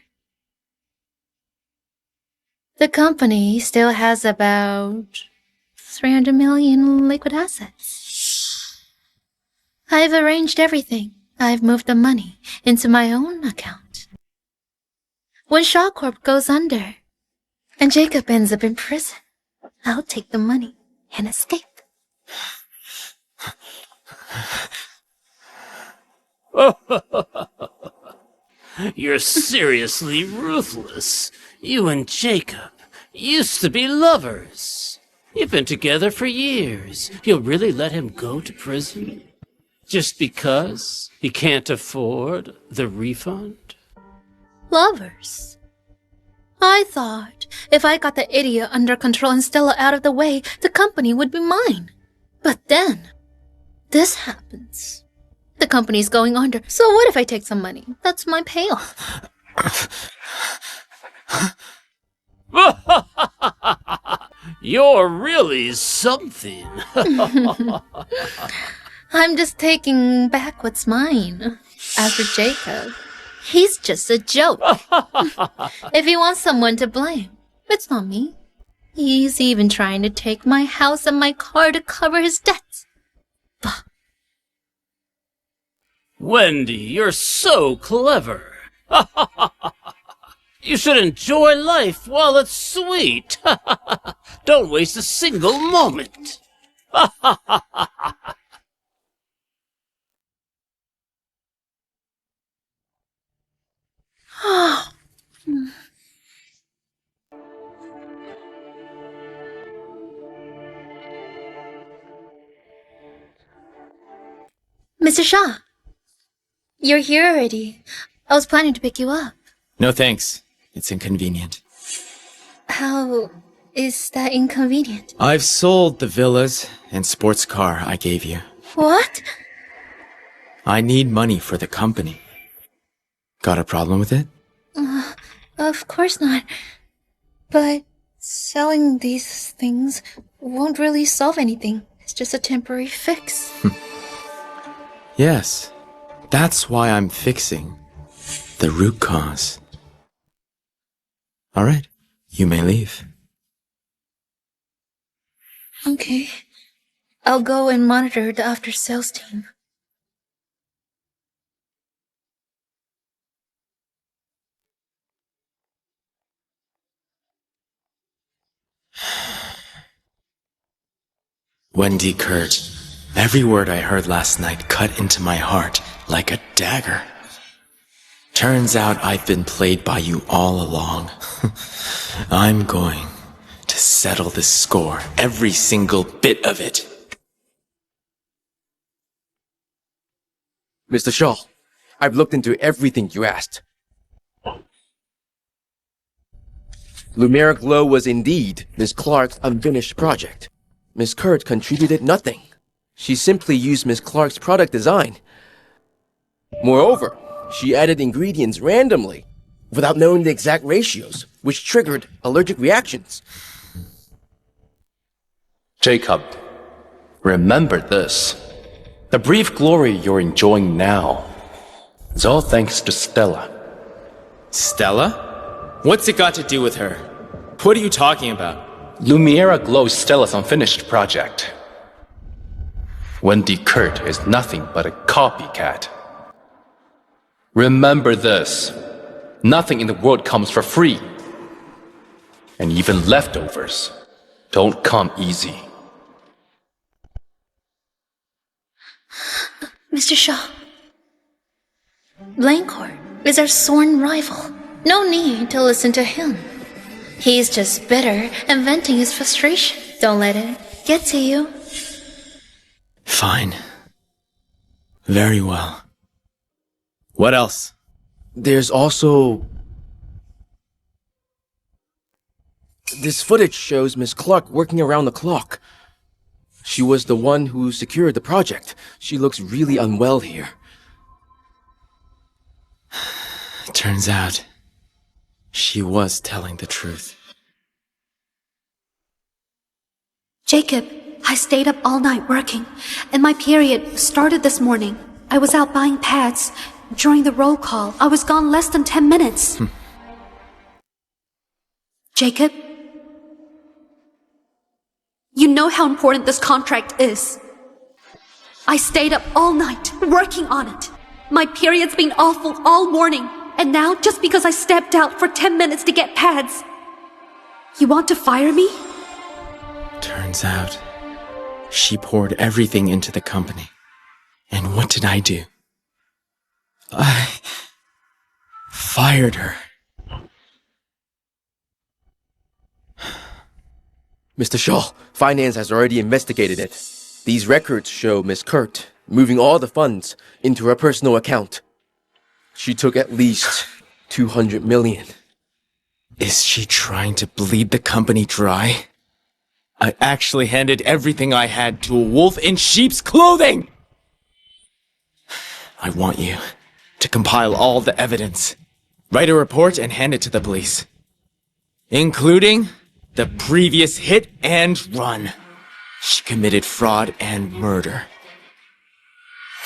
the company still has about 300 million liquid assets. I've arranged everything. I've moved the money into my own account. When Shaw Corp goes under and Jacob ends up in prison, I'll take the money and escape. You're seriously ruthless. You and Jacob used to be lovers. You've been together for years. You'll really let him go to prison? Just because he can't afford the refund? Lovers? I thought if I got the idiot under control and Stella out of the way, the company would be mine. But then, this happens. The company's going under, so what if I take some money? That's my payoff. You're really something. I'm just taking back what's mine. As for Jacob, he's just a joke. If he wants someone to blame, it's not me. He's even trying to take my house and my car to cover his debts. Wendy, you're so clever. You should enjoy life while it's sweet. Don't waste a single moment. Mr. Shaw, you're here already. I was planning to pick you up. No thanks. It's inconvenient. How is that inconvenient? I've sold the villas and sports car I gave you. What? I need money for the company. Got a problem with it? Of course not. But selling these things won't really solve anything. It's just a temporary fix. Yes. That's why I'm fixing the root cause. All right. You may leave. Okay. I'll go and monitor the after-sales team. Wendy Kurt. Every word I heard last night cut into my heart like a dagger. Turns out I've been played by you all along. I'm going to settle this score, every single bit of it. Mr. Shaw, I've looked into everything you asked. Lumiere Glow was indeed Miss Clark's unfinished project. Miss Kurt contributed nothing. She simply used Miss Clark's product design. Moreover, she added ingredients randomly, without knowing the exact ratios, which triggered allergic reactions. Jacob, remember this. The brief glory you're enjoying now is all thanks to Stella. Stella? What's it got to do with her? What are you talking about? Lumiere Glow is Stella's unfinished project. Wendy Kurt is nothing but a copycat. Remember this. Nothing in the world comes for free. And even leftovers don't come easy. Mr. Shaw. Blancourt is our sworn rival. No need to listen to him. He's just bitter and venting his frustration. Don't let it get to you. Fine. Very well. What else? There's also... This footage shows Miss Clark working around the clock. She was the one who secured the project. She looks really unwell here. Turns out, she was telling the truth. Jacob, I stayed up all night working, and my period started this morning. I was out buying pads. During the roll call, I was gone less than 10 minutes. Jacob, you know how important this contract is. I stayed up all night working on it. My period's been awful all morning, and now just because I stepped out for 10 minutes to get pads, you want to fire me? Turns out, she poured everything into the company. And what did I do? I fired her. Mr. Shaw, finance has already investigated it. These records show Miss Kurt moving all the funds into her personal account. She took at least 200 million. Is she trying to bleed the company dry? I actually handed everything I had to a wolf in sheep's clothing! I want you to compile all the evidence, write a report and hand it to the police, including the previous hit and run. She committed fraud and murder.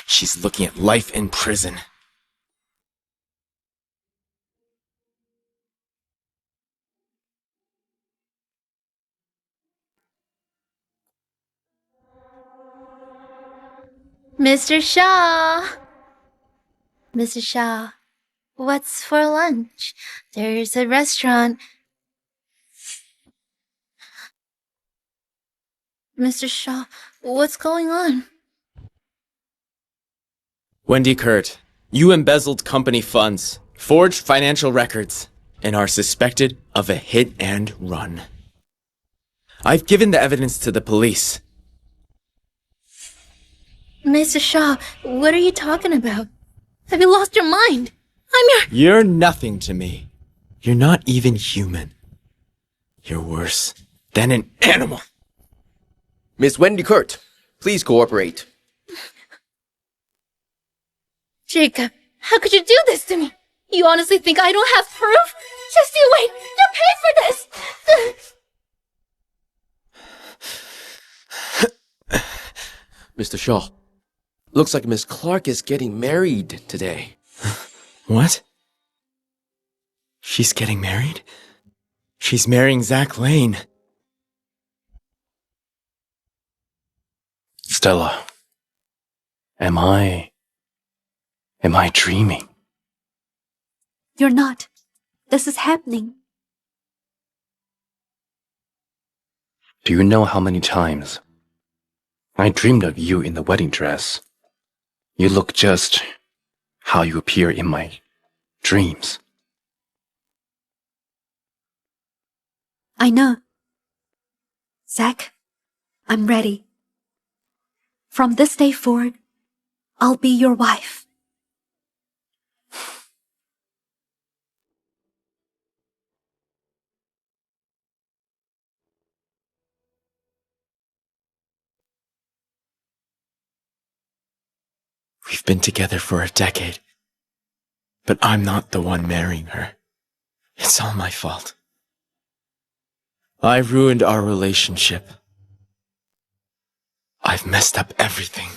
She's looking at life in prison. Mr. Shaw! Mr. Shaw, what's for lunch? There's a restaurant. Mr. Shaw, what's going on? Wendy Kurt, you embezzled company funds, forged financial records, and are suspected of a hit and run. I've given the evidence to the police. Mr. Shaw, what are you talking about? Have you lost your mind? I'm your... You're nothing to me. You're not even human. You're worse than an animal. Miss Wendy Kurt, please cooperate. Jacob, how could you do this to me? You honestly think I don't have proof? Just you wait! You'll pay for this! Mr. Shaw, looks like Miss Clark is getting married today. What? She's getting married? She's marrying Zach Lane. Stella, am I dreaming? You're not. This is happening. Do you know how many times I dreamed of you in the wedding dress? You look just how you appear in my dreams. I know. Zach, I'm ready. From this day forward, I'll be your wife. We've been together for a decade. But I'm not the one marrying her. It's all my fault. I ruined our relationship. I've messed up everything.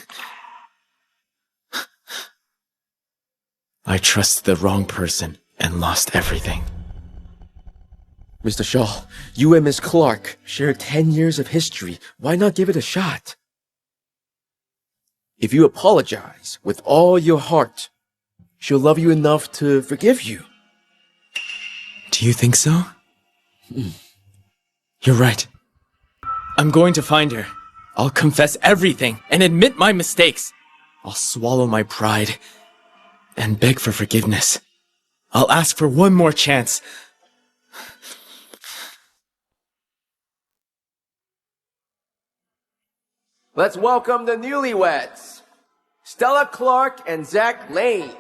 I trusted the wrong person and lost everything. Mr. Shaw, you and Miss Clark share 10 years of history. Why not give it a shot? If you apologize with all your heart, she'll love you enough to forgive you. Do you think so? You're right. I'm going to find her. I'll confess everything and admit my mistakes. I'll swallow my pride and beg for forgiveness. I'll ask for one more chance. Let's welcome the newlyweds, Stella Clark and Zach Lane.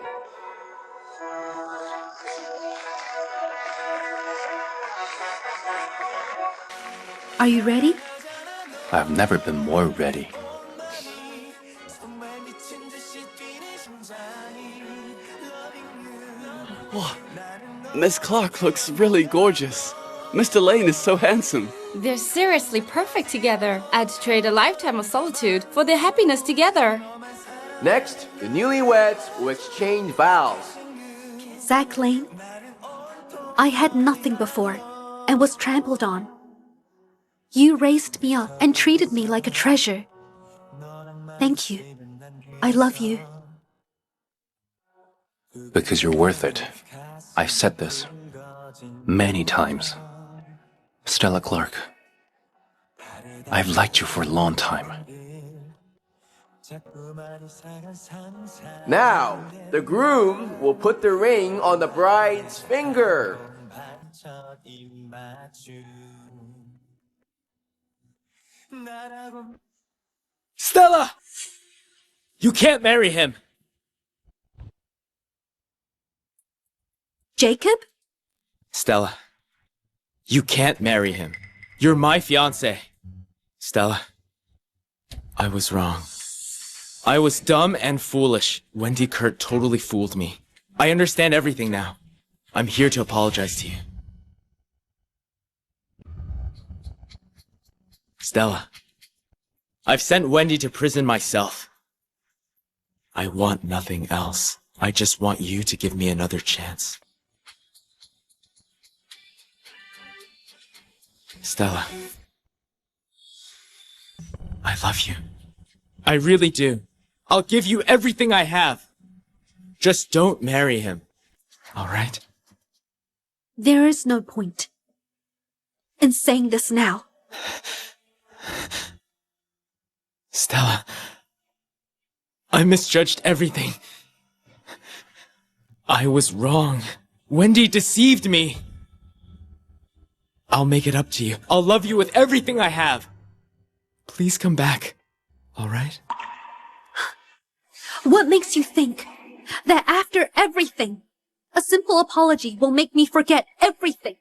Are you ready? I've never been more ready. Whoa. Miss Clark looks really gorgeous. Mr. Lane is so handsome. They're seriously perfect together. I'd trade a lifetime of solitude for their happiness together. Next, the newlyweds will exchange vows. Zach Lane, I had nothing before and was trampled on. You raised me up and treated me like a treasure. Thank you. I love you. Because you're worth it. I've said this many times. Stella Clark, I've liked you for a long time. Now, the groom will put the ring on the bride's finger. Stella! You can't marry him. Jacob? Stella, you can't marry him. You're my fiancé. Stella, I was wrong. I was dumb and foolish. Wendy Kurt totally fooled me. I understand everything now. I'm here to apologize to you. Stella, I've sent Wendy to prison myself. I want nothing else. I just want you to give me another chance. Stella, I love you. I really do. I'll give you everything I have. Just don't marry him. All right? There is no point in saying this now. Stella, I misjudged everything. I was wrong. Wendy deceived me. I'll make it up to you. I'll love you with everything I have. Please come back. All right? What makes you think that after everything, A simple apology will make me forget everything.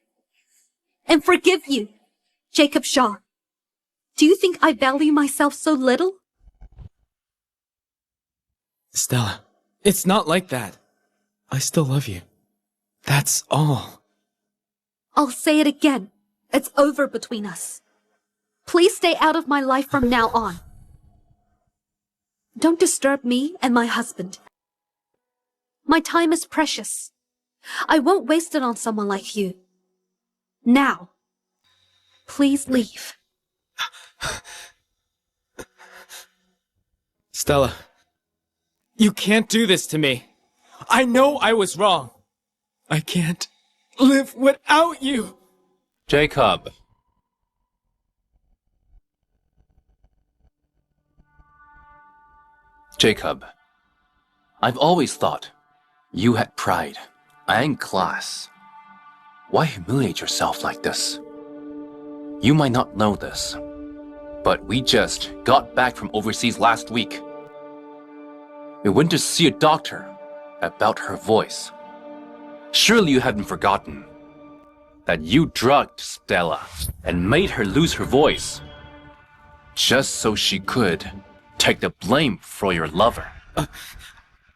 And forgive you, Jacob Shaw. Do you think I value myself so little? Stella, it's not like that. I still love you. That's all. I'll say it again. It's over between us. Please stay out of my life from now on. Don't disturb me and my husband. My time is precious. I won't waste it on someone like you. Now, please leave. Stella, you can't do this to me. I know I was wrong. I can't live without you. Jacob. Jacob, I've always thought you had pride and class. Why humiliate yourself like this? You might not know this, but we just got back from overseas last week. We went to see a doctor about her voice. Surely you haven't forgotten that you drugged Stella and made her lose her voice just so she could take the blame for your lover.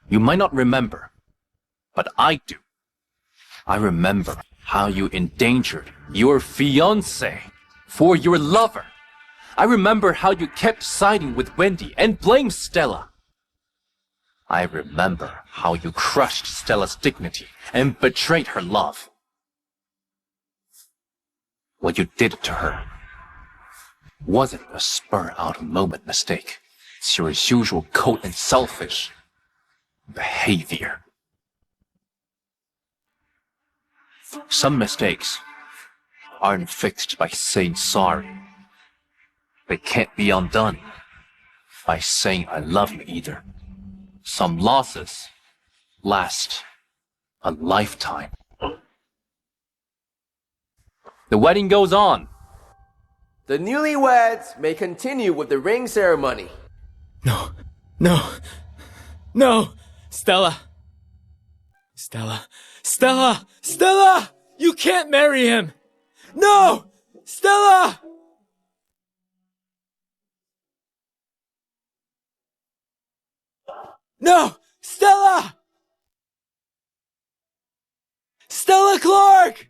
You might not remember, but I do. I remember how you endangered your fiancé for your lover. I remember how you kept siding with Wendy and blamed Stella. I remember how you crushed Stella's dignity and betrayed her love. What you did to her wasn't a spur-out-of-moment mistake. It's your usual cold and selfish behavior. Some mistakes aren't fixed by saying sorry. They can't be undone by saying I love you either. Some losses last a lifetime. The wedding goes on. The newlyweds may continue with the ring ceremony. No. No! Stella! Stella! Stella! Stella! You can't marry him! No! Stella! No! Stella! Stella Clark!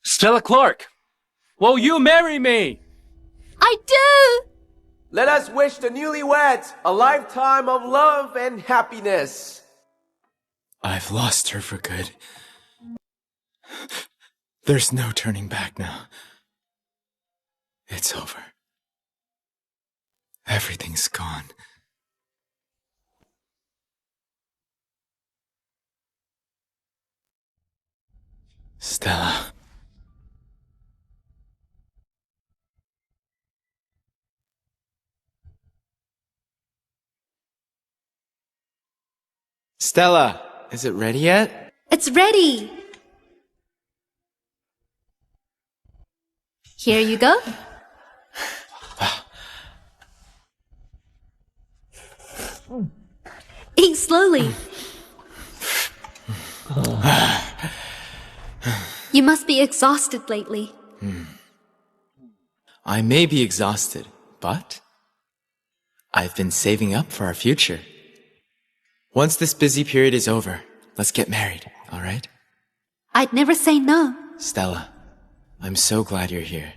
Stella Clark, will you marry me? I do! Let us wish the newlyweds a lifetime of love and happiness. I've lost her for good. There's no turning back now. It's over. Everything's gone. Stella. Stella, is it ready yet? It's ready! Here you go. Eat slowly. You must be exhausted lately. I may be exhausted, but I've been saving up for our future. Once this busy period is over, let's get married, all right? I'd never say no. Stella, I'm so glad you're here.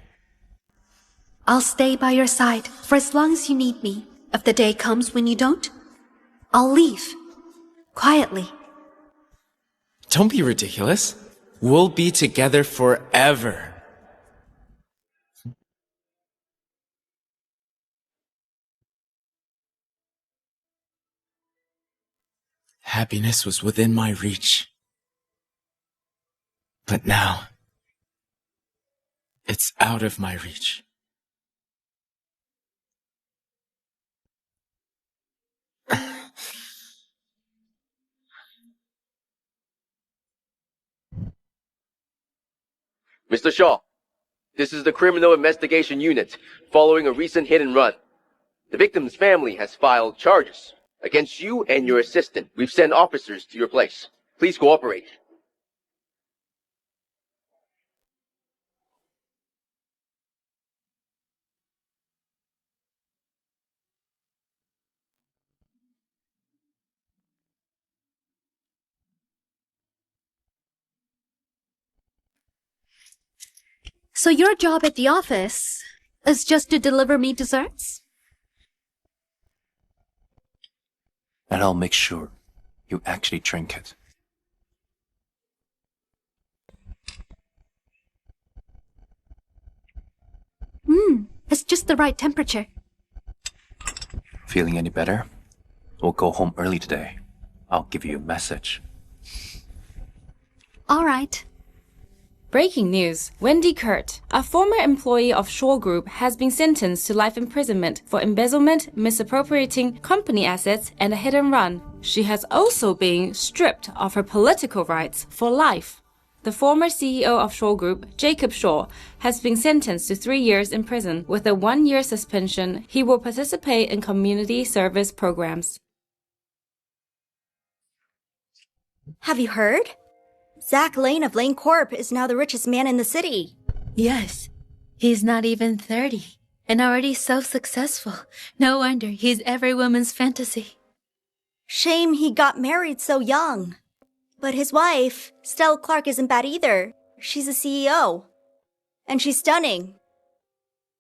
I'll stay by your side for as long as you need me. If the day comes when you don't, I'll leave. Quietly. Don't be ridiculous. We'll be together forever. Happiness was within my reach. But now, it's out of my reach. Mr. Shaw, This is the Criminal Investigation Unit, following a recent hit and run. The victim's family has filed charges against you and your assistant. We've sent officers to your place. Please cooperate. So your job at the office is just to deliver me desserts? And I'll make sure you actually drink it. It's just the right temperature. Feeling any better? We'll go home early today. I'll give you a message. All right. Breaking news. Wendy Kurt, a former employee of Shaw Group, has been sentenced to life imprisonment for embezzlement, misappropriating company assets, and a hit and run. She has also been stripped of her political rights for life. The former CEO of Shaw Group, Jacob Shaw, has been sentenced to 3 years in prison. With a 1-year suspension, he will participate in community service programs. Have you heard? Zach Lane of Lane Corp is now the richest man in the city. Yes. He's not even 30 and already so successful. No wonder he's every woman's fantasy. Shame he got married so young. But his wife, Stella Clark, isn't bad either. She's a CEO. And she's stunning.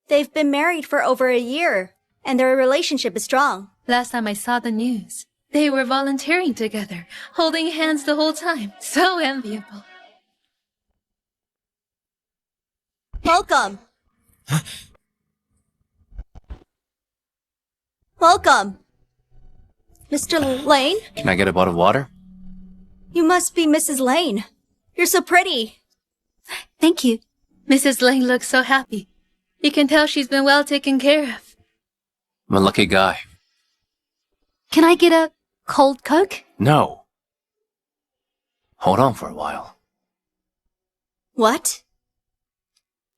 They've been married for over a year, and their relationship is strong. Last time I saw the news, they were volunteering together, holding hands the whole time. So enviable. Welcome. Welcome. Mr. Lane? Can I get a bottle of water? You must be Mrs. Lane. You're so pretty. Thank you. Mrs. Lane looks so happy. You can tell she's been well taken care of. I'm a lucky guy. Can I get a cold Coke? No. Hold on for a while. What?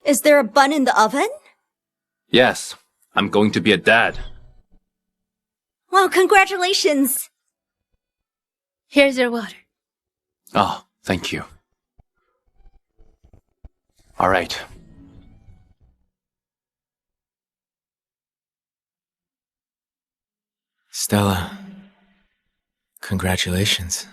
Is there a bun in the oven? Yes, I'm going to be a dad. Well, congratulations. Here's your water. Oh, thank you. All right. Stella, congratulations.